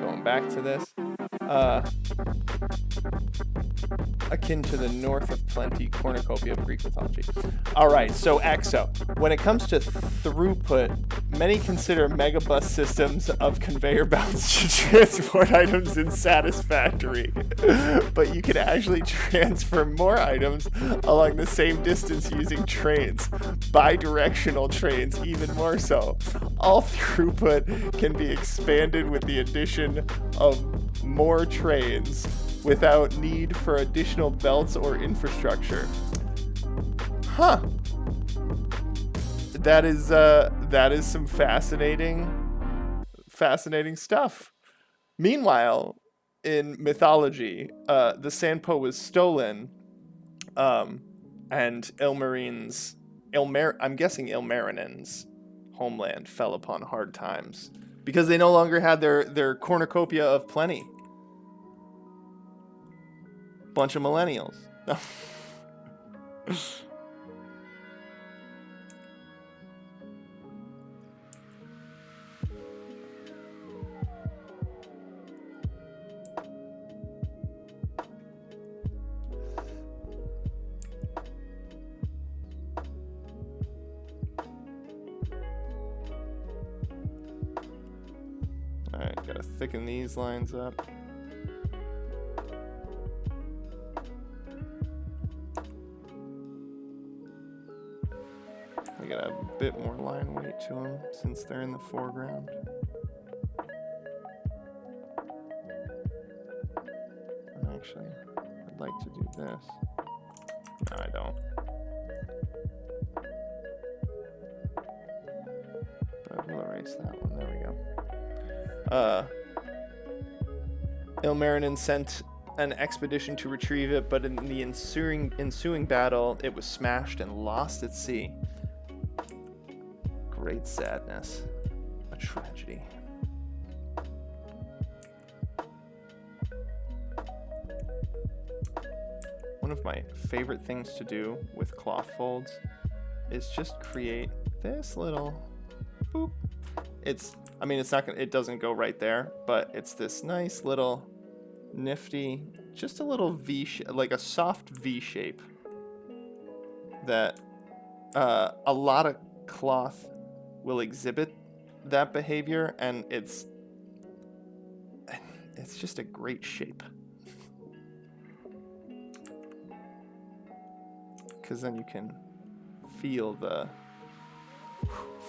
going back to this. Akin to the north of plenty cornucopia of Greek mythology. All right, so EXO. When it comes to throughput, many consider megabus systems of conveyor belts to transport items in satisfactory. But you can actually transfer more items along the same distance using trains, bidirectional trains even more so. All throughput can be expanded with the addition of more trains without need for additional belts or infrastructure. Huh. That is some fascinating stuff. Meanwhile, in mythology, the Sanpo was stolen, and I'm guessing Ilmarinen's homeland fell upon hard times because they no longer had their cornucopia of plenty. Bunch of millennials. Alright, gotta thicken these lines up. We gotta have a bit more line weight to them since they're in the foreground. Actually, I'd like to do this. No, I don't. But I will erase that one. There we go. Ilmarinen sent an expedition to retrieve it, but in the ensuing battle, it was smashed and lost at sea. Great sadness. A tragedy. One of my favorite things to do with cloth folds is just create this little boop. It's not gonna, it doesn't go right there, but it's this nice little nifty, just a little V shape, like a soft V shape that a lot of cloth will exhibit that behavior, and it's just a great shape. Because then you can feel the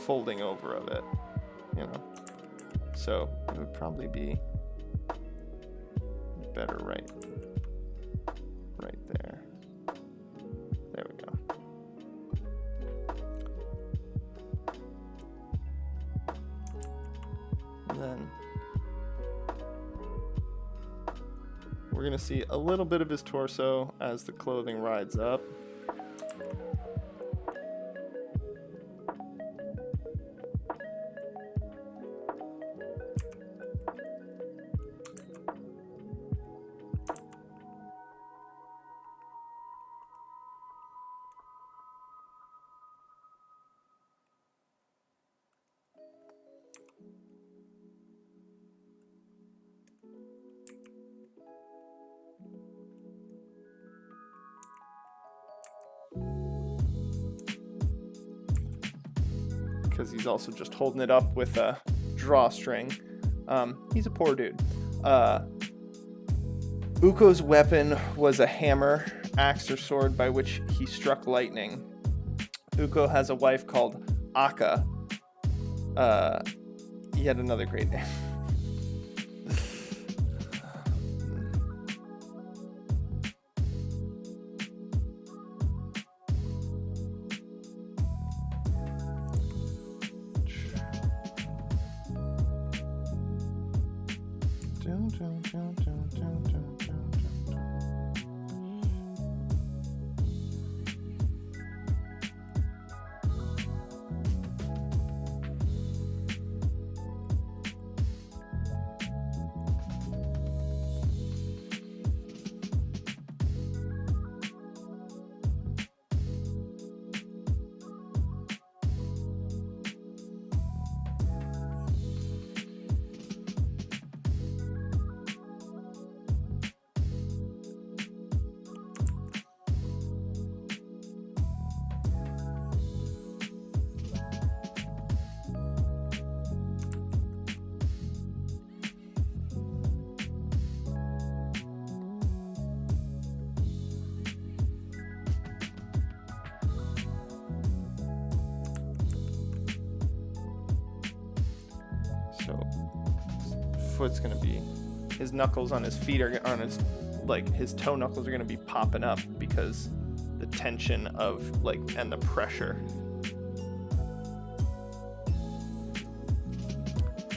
folding over of it, you know. So it would probably be better right there. There we go. we're going to see a little bit of his torso as the clothing rides up. Because he's also just holding it up with a drawstring. He's a poor dude. Ukko's weapon was a hammer, axe, or sword by which he struck lightning. Ukko has a wife called Akka. Yet another great name. Foot's gonna be, his knuckles on his feet are on his, like his toe knuckles are gonna be popping up because the tension of like and the pressure.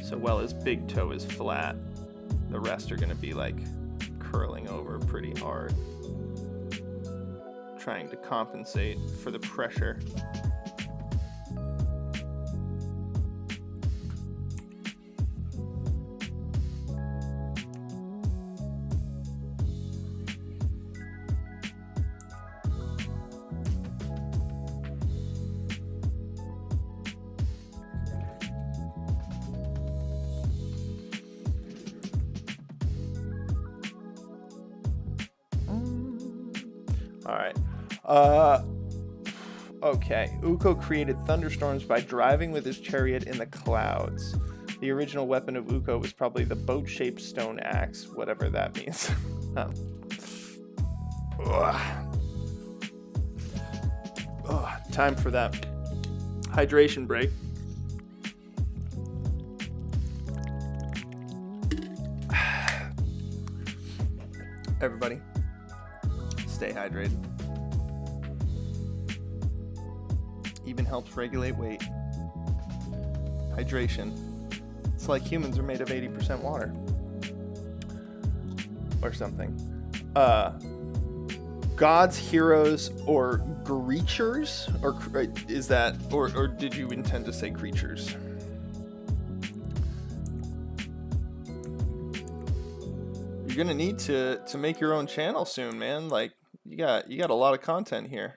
So while his big toe is flat, the rest are gonna be like curling over pretty hard, trying to compensate for the pressure. Okay, Ukko created thunderstorms by driving with his chariot in the clouds. The original weapon of Ukko was probably the boat-shaped stone axe, whatever that means. Time for that hydration break. Everybody, stay hydrated. Even helps regulate weight. Hydration. It's like humans are made of 80% water. Or something. Gods, heroes, or creatures? Or is that, or did you intend to say creatures? You're gonna need to make your own channel soon, man. Like, you got a lot of content here.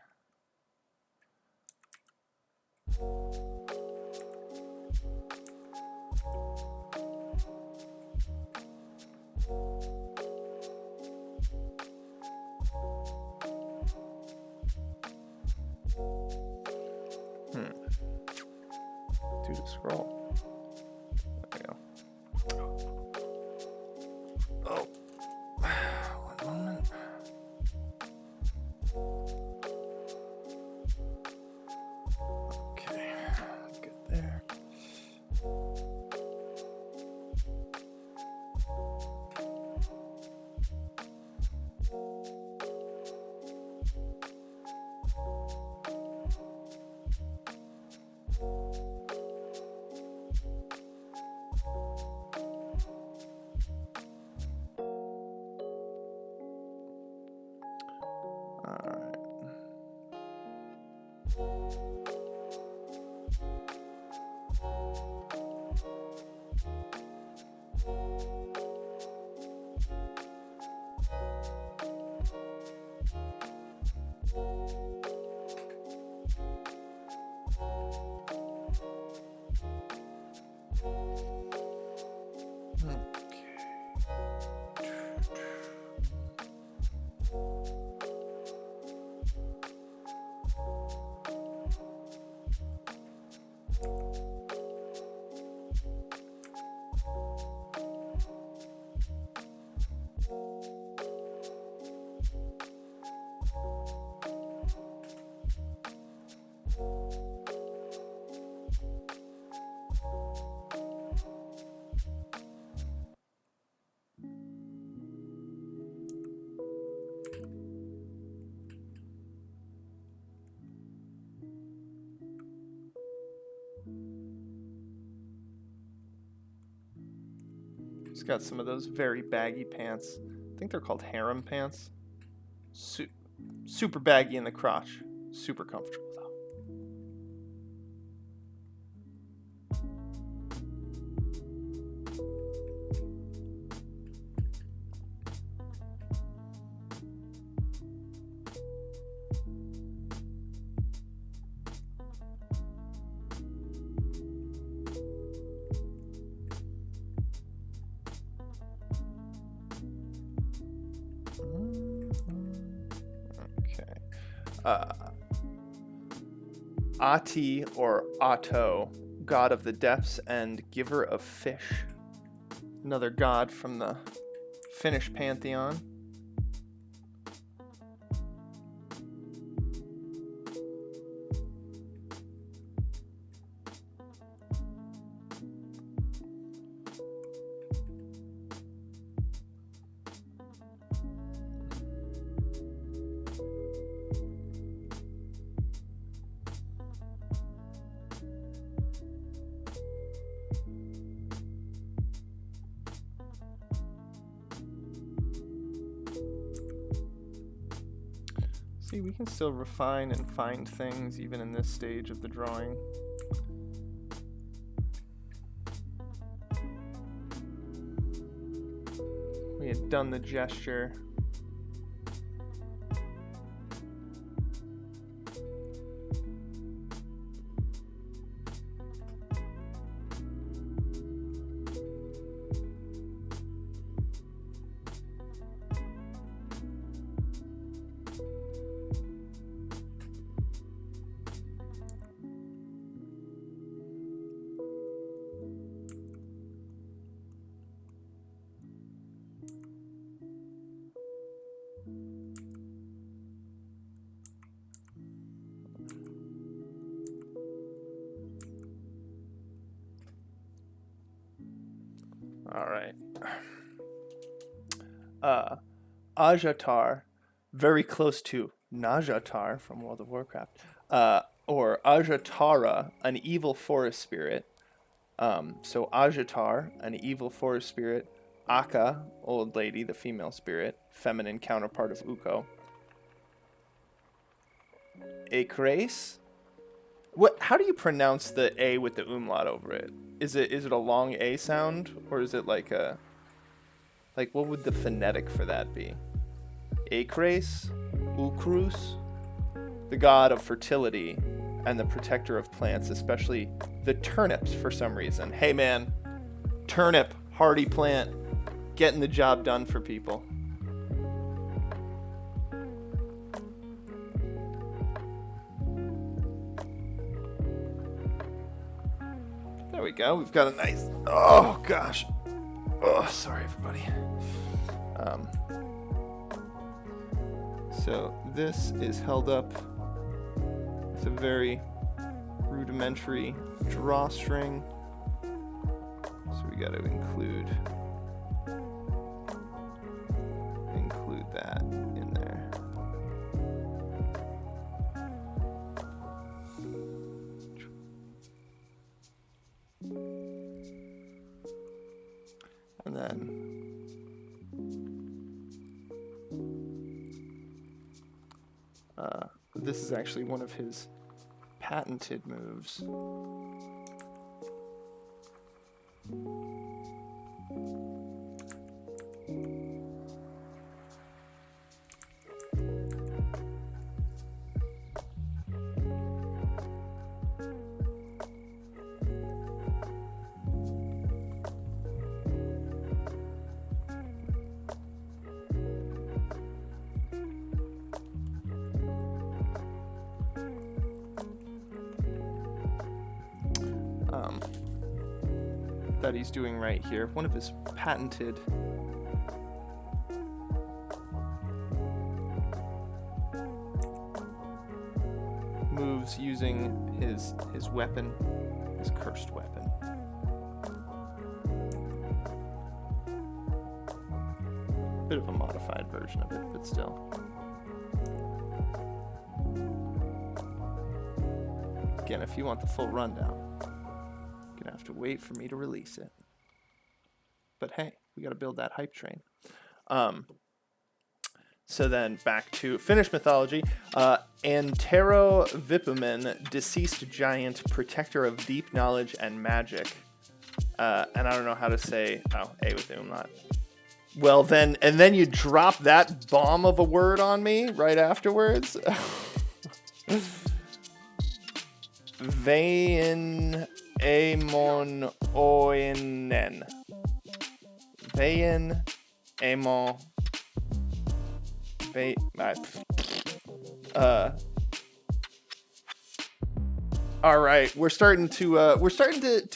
Do the scroll. There we go. Oh. One moment. Okay. Get there. He's got some of those very baggy pants. I think they're called harem pants. Super baggy in the crotch. Super comfortable, though. Ati or Atto, god of the depths and giver of fish. Another god from the Finnish pantheon. See, we can still refine and find things even in this stage of the drawing. We had done the gesture. All right. Ajatar, very close to Najatar from World of Warcraft, or Ajatara, an evil forest spirit. So Ajatar, an evil forest spirit. Aka, old lady, the female spirit, feminine counterpart of Uko. Akres. What? How do you pronounce the A with the umlaut over it? Is it a long A sound, or is it like a... Like, what would the phonetic for that be? Akres? Ukrus? The god of fertility and the protector of plants, especially the turnips for some reason. Hey man, turnip, hardy plant, getting the job done for people. There we go. We've got a nice... Oh, gosh. Oh, sorry, everybody. So this is held up with a very rudimentary drawstring. So we got to include that in there. And then this is actually one of his patented moves. That he's doing right here. One of his patented moves using his weapon, his cursed weapon. Bit of a modified version of it, but still. Again, if you want the full rundown, gonna have to wait for me to release it. But hey, we gotta build that hype train. So then back to Finnish mythology. Antero Vipumen, deceased giant, protector of deep knowledge and magic. And I don't know how to say, A with umlaut. Well then, and then you drop that bomb of a word on me right afterwards. Vein Amon Oinen. Vein Amon. All right, we're starting to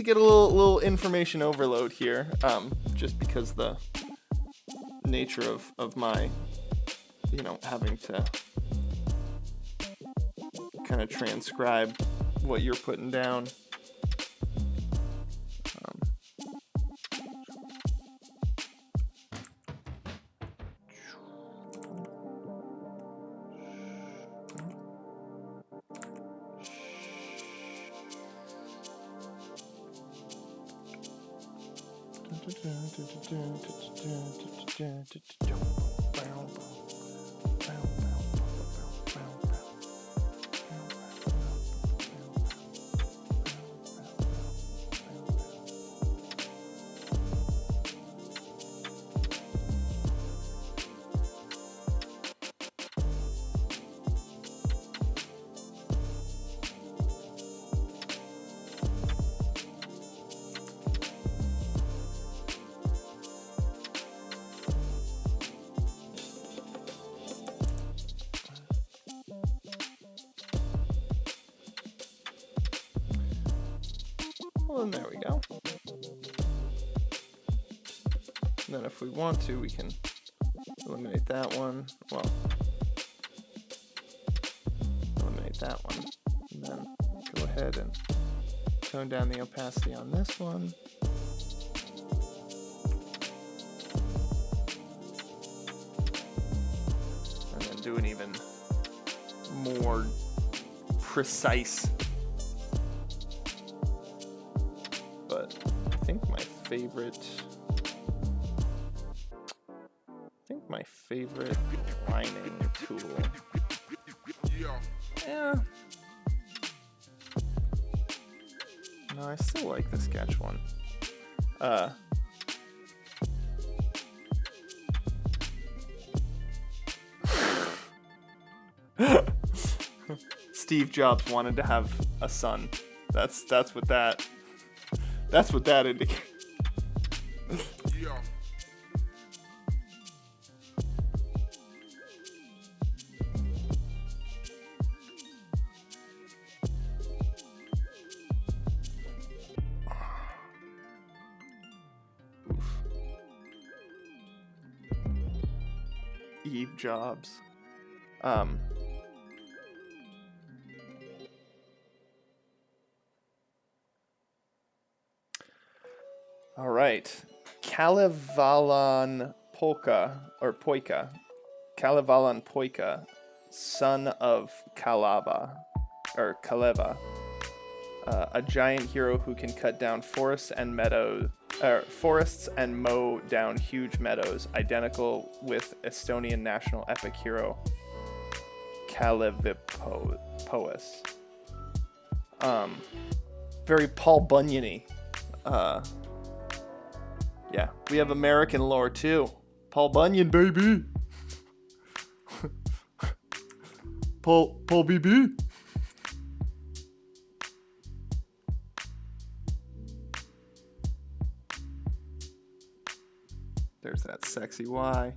get a little information overload here. Just because the nature of my, having to kind of transcribe what you're putting down. Well, and there we go. And then if we want to, we can eliminate that one. Well, eliminate that one. And then go ahead and tone down the opacity on this one. And then do an even more precise. But I think my favorite lining tool. Yeah. No, I still like the sketch one. Steve Jobs wanted to have a son. That's what that indicates. Steve Jobs. All right. Kalevalan Polka, or Poika. Kalevalan Poika, son of Kaleva, a giant hero who can cut down forests and mow down huge meadows, identical with Estonian national epic hero Kalevipois. Very Paul Bunyan-y. Yeah, we have American lore too. Paul Bunyan, baby. Paul BB. There's that sexy Y.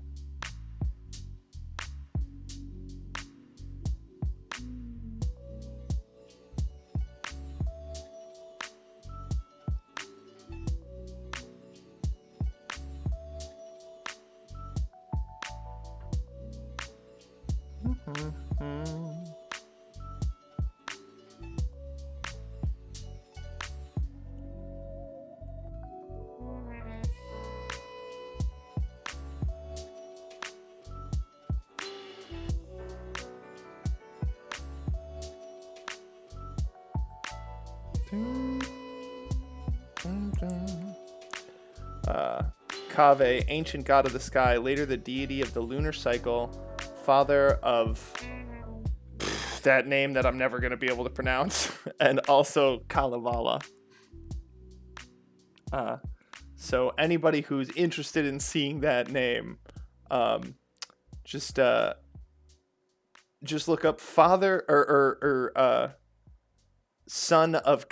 Kaveh, ancient god of the sky, later the deity of the lunar cycle, father of that name that I'm never going to be able to pronounce, and also Kalevala. So anybody who's interested in seeing that name, just look up father or son of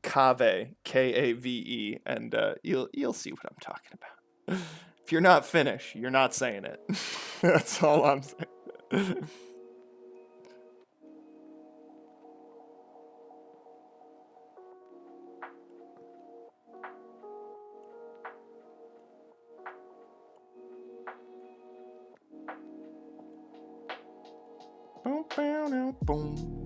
Kaveh, Kave, and you'll see what I'm talking about. If you're not Finnish, you're not saying it. That's all I'm saying. Boom, boom.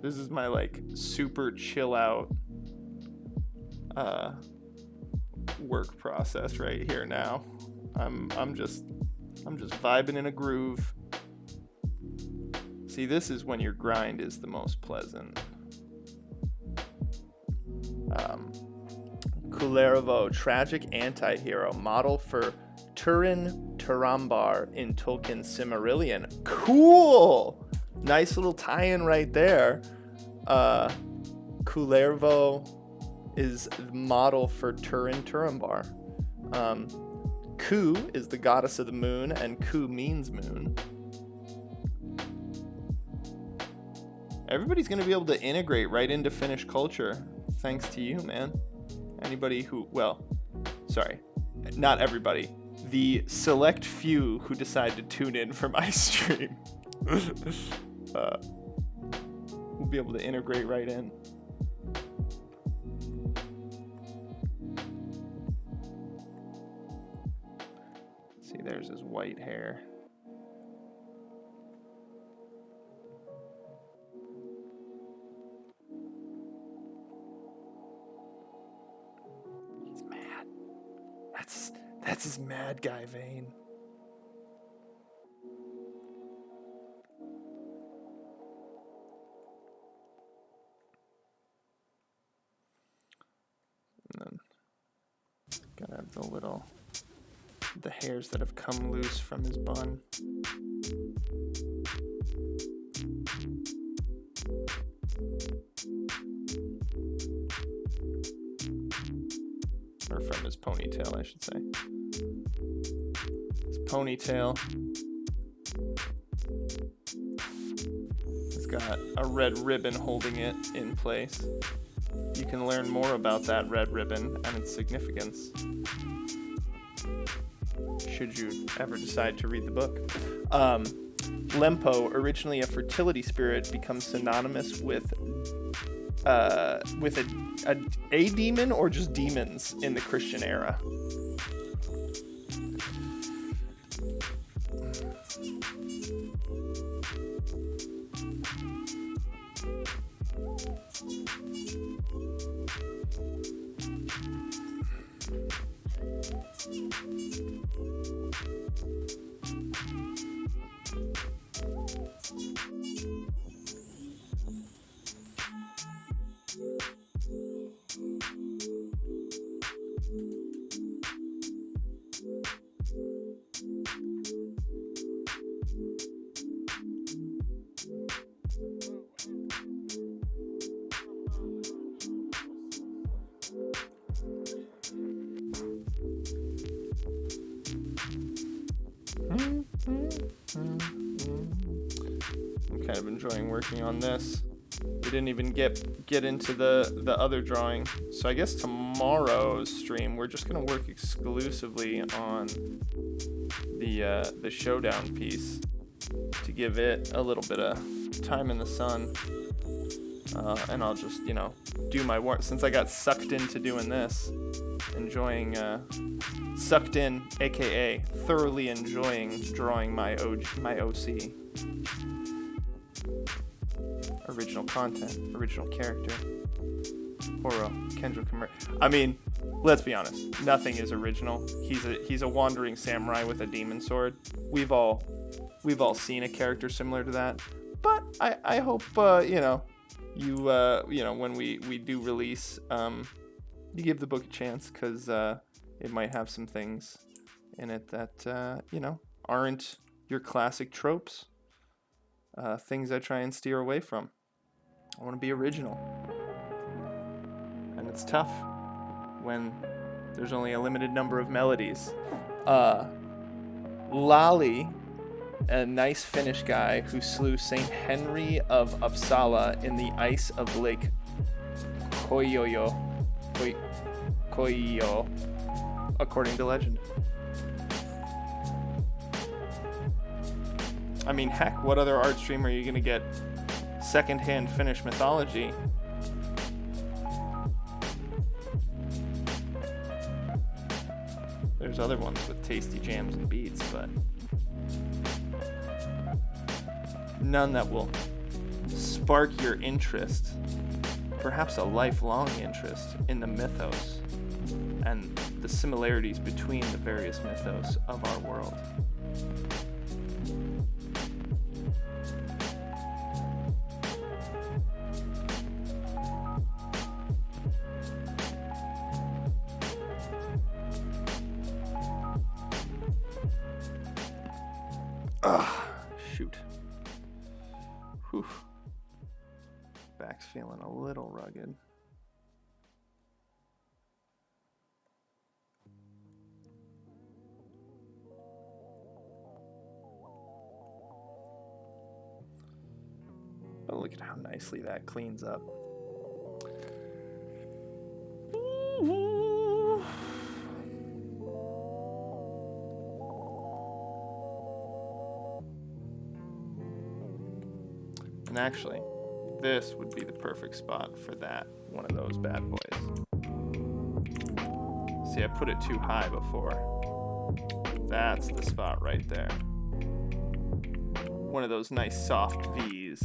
This is my like super chill out work process right here now. I'm just vibing in a groove. See, this is when your grind is the most pleasant. Kullervo, tragic anti-hero, model for Turin Turambar in Tolkien's Silmarillion. Cool! Nice little tie-in right there. Kullervo is the model for Turin Turambar. Ku is the goddess of the moon, and Ku means moon. Everybody's going to be able to integrate right into Finnish culture, thanks to you, man. Anybody who, well, sorry, not everybody. The select few who decide to tune in for my stream. We'll be able to integrate right in. See, there's his white hair. He's mad. That's his mad guy vein. And then gotta have the hairs that have come loose from his bun. Or from his ponytail, I should say. His ponytail has got a red ribbon holding it in place. You can learn more about that red ribbon and its significance should you ever decide to read the book. Lempo, originally a fertility spirit, becomes synonymous with a a demon or just demons in the Christian era? I'm kind of enjoying working on this. We didn't even get into the other drawing. So I guess tomorrow's stream we're just gonna work exclusively on the showdown piece to give it a little bit of time in the sun. And I'll just, you know, do my work since I got sucked into doing this. Enjoying sucked in, aka thoroughly enjoying drawing my OC. Original content, original character. Horo, Kendrick. I mean, let's be honest. Nothing is original. He's a wandering samurai with a demon sword. We've all seen a character similar to that. But I hope you know, you know, when we do release, you give the book a chance, because it might have some things in it that you know, aren't your classic tropes. Things I try and steer away from. I want to be original. And it's tough when there's only a limited number of melodies. Lali, a nice Finnish guy who slew Saint Henry of Uppsala in the ice of Lake Koijo, according to legend. I mean, heck, what other art stream are you gonna get secondhand Finnish mythology? There's other ones with tasty jams and beats, but none that will spark your interest, perhaps a lifelong interest, in the mythos and the similarities between the various mythos of our world. Shoot. Whew. Back's feeling a little rugged. But look at how nicely that cleans up. And actually, this would be the perfect spot for that, one of those bad boys. See, I put it too high before. That's the spot right there. One of those nice soft V's.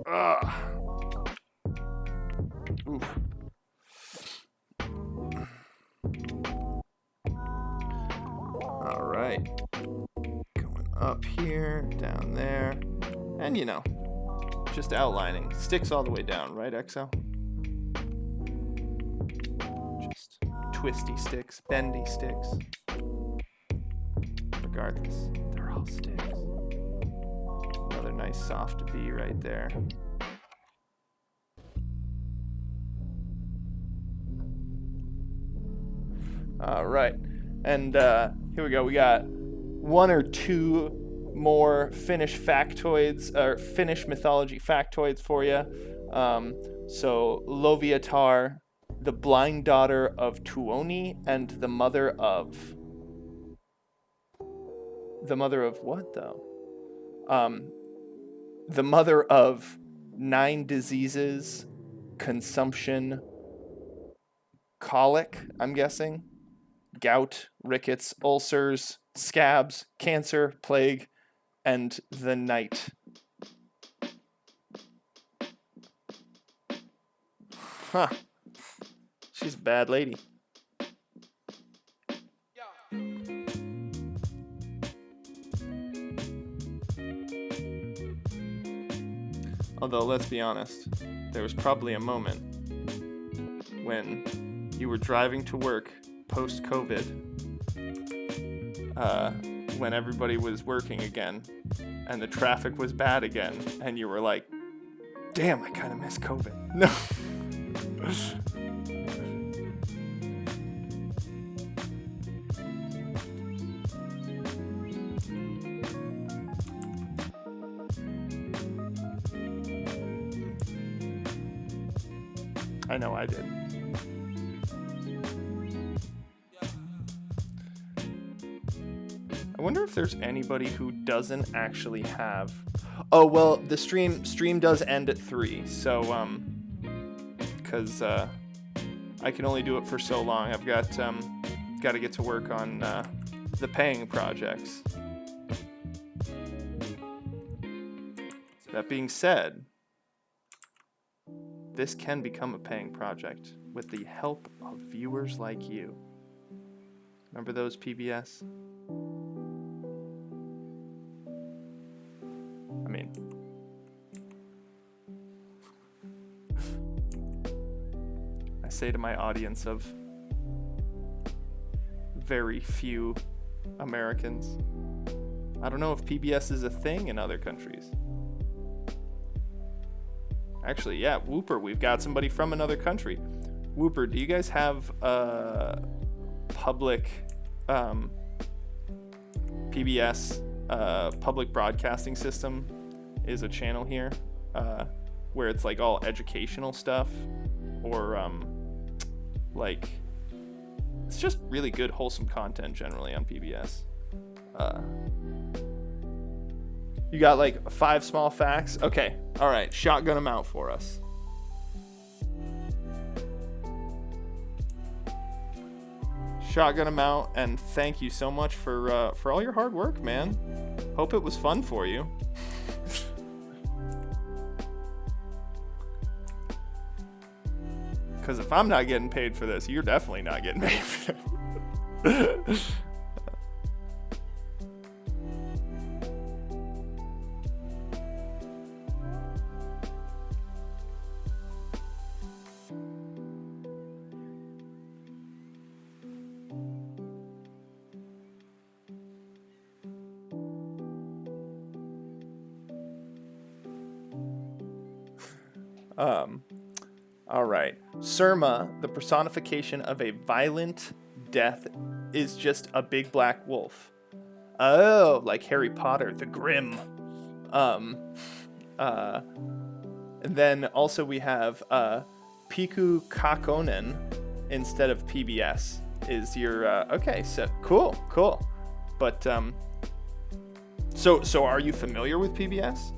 Ugh. Oof. All right. Going up here, down there. And you know, just outlining. Sticks all the way down, right, Exo? Just twisty sticks, bendy sticks. Regardless, they're all sticks. Another nice soft V right there. All right, and here we go. We got one or two more Finnish factoids, or Finnish mythology factoids for you. So Loviatar, the blind daughter of Tuoni and the mother of The mother of what, though? The mother of 9 diseases, consumption, colic, I'm guessing, gout, rickets, ulcers, scabs, cancer, plague, and the night. Huh. She's a bad lady. Although, let's be honest, there was probably a moment when you were driving to work post-COVID, when everybody was working again, and the traffic was bad again, and you were like, damn, I kind of miss COVID. No. I know I did. I wonder if there's anybody who doesn't actually have... Oh, well, the stream does end at 3, so, because, I can only do it for so long. I've got to get to work on, the paying projects. That being said, this can become a paying project with the help of viewers like you. Remember those PBS? I mean, I say to my audience of very few Americans, I don't know if PBS is a thing in other countries. Actually, yeah, Wooper, we've got somebody from another country. Wooper, do you guys have a public PBS public broadcasting system is a channel here where it's like all educational stuff, or like it's just really good wholesome content generally on PBS. You got like 5 small facts? Okay, all right, shotgun them out for us. Shotgun them out, and thank you so much for all your hard work, man. Hope it was fun for you. Because if I'm not getting paid for this, you're definitely not getting paid for it. All right. Surma, the personification of a violent death, is just a big black wolf. Oh, like Harry Potter, the Grim. And then also we have Piku Kakonen instead of PBS is your okay, so cool. But so are you familiar with PBS?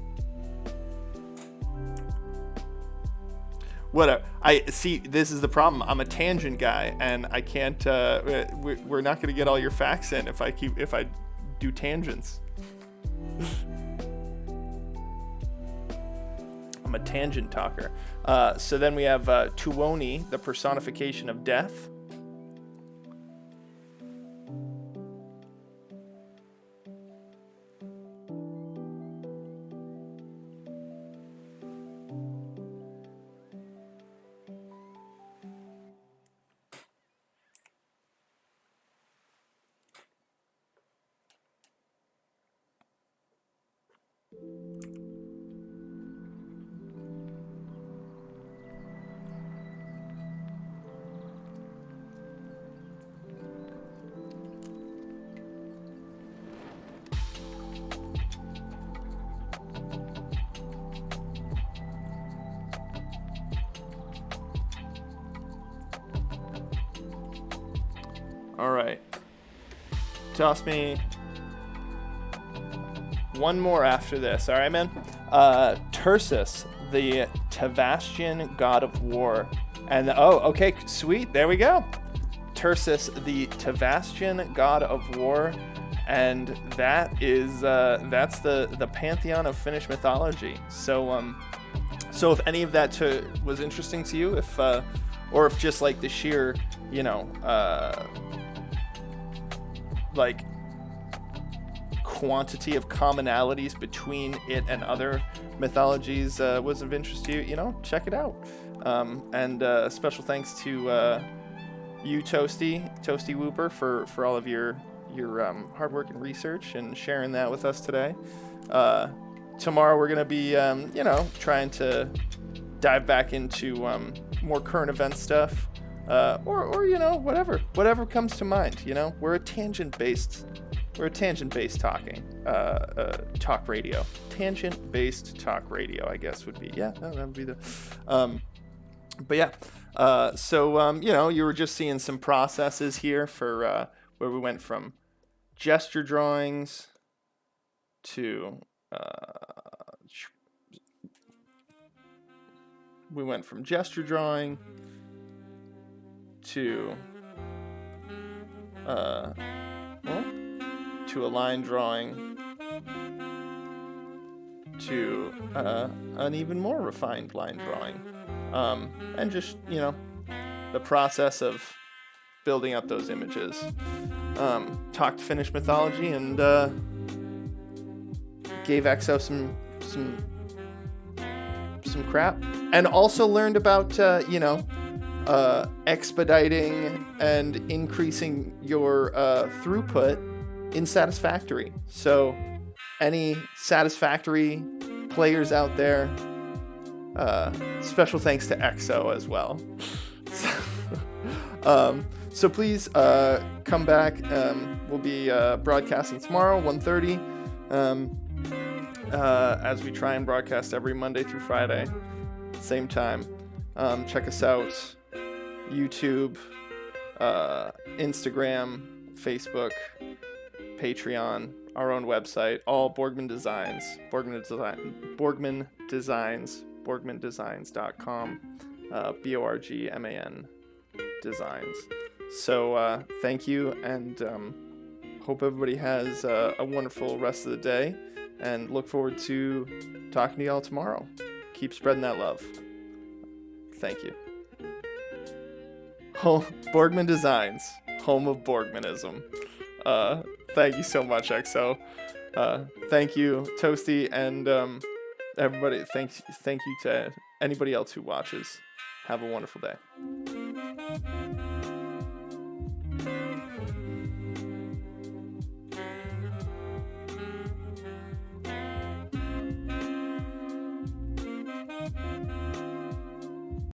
Whatever. I see. This is the problem. I'm a tangent guy, and I can't. We're not going to get all your facts in if I do tangents. I'm a tangent talker. So then we have Tuoni, the personification of death. All right. Toss me one more after this. All right, man. Tursus, the Tavastian god of war, and okay, sweet. There we go. Tursus, the Tavastian god of war, and that is that's the pantheon of Finnish mythology. So if any of that was interesting to you, or if just like the sheer, like quantity of commonalities between it and other mythologies was of interest to you, check it out. And special thanks to you, ToastyWooper, for all of your hard work and research and sharing that with us today. Tomorrow we're gonna be trying to dive back into more current event stuff, or whatever comes to mind. We're a tangent based talk radio. Tangent based talk radio, I guess would be, that would be the but yeah. You were just seeing some processes here for where we went from gesture drawings to to a line drawing to an even more refined line drawing, and just the process of building up those images. Talked Finnish mythology and gave EXO some crap, and also learned about expediting and increasing your throughput in Satisfactory. So any Satisfactory players out there, special thanks to EXO as well. So please come back. We'll be broadcasting tomorrow, 1:30, as we try and broadcast every Monday through Friday, same time. Check us out, YouTube, Instagram, Facebook, Patreon, our own website, all Borgman Designs, borgmandesigns.com, Borgman Designs. So thank you, and hope everybody has a wonderful rest of the day, and look forward to talking to y'all tomorrow. Keep spreading that love. Thank you. Borgman Designs, home of Borgmanism. Thank you so much, EXO. Thank you, Toasty, and everybody. Thank you to anybody else who watches. Have a wonderful day.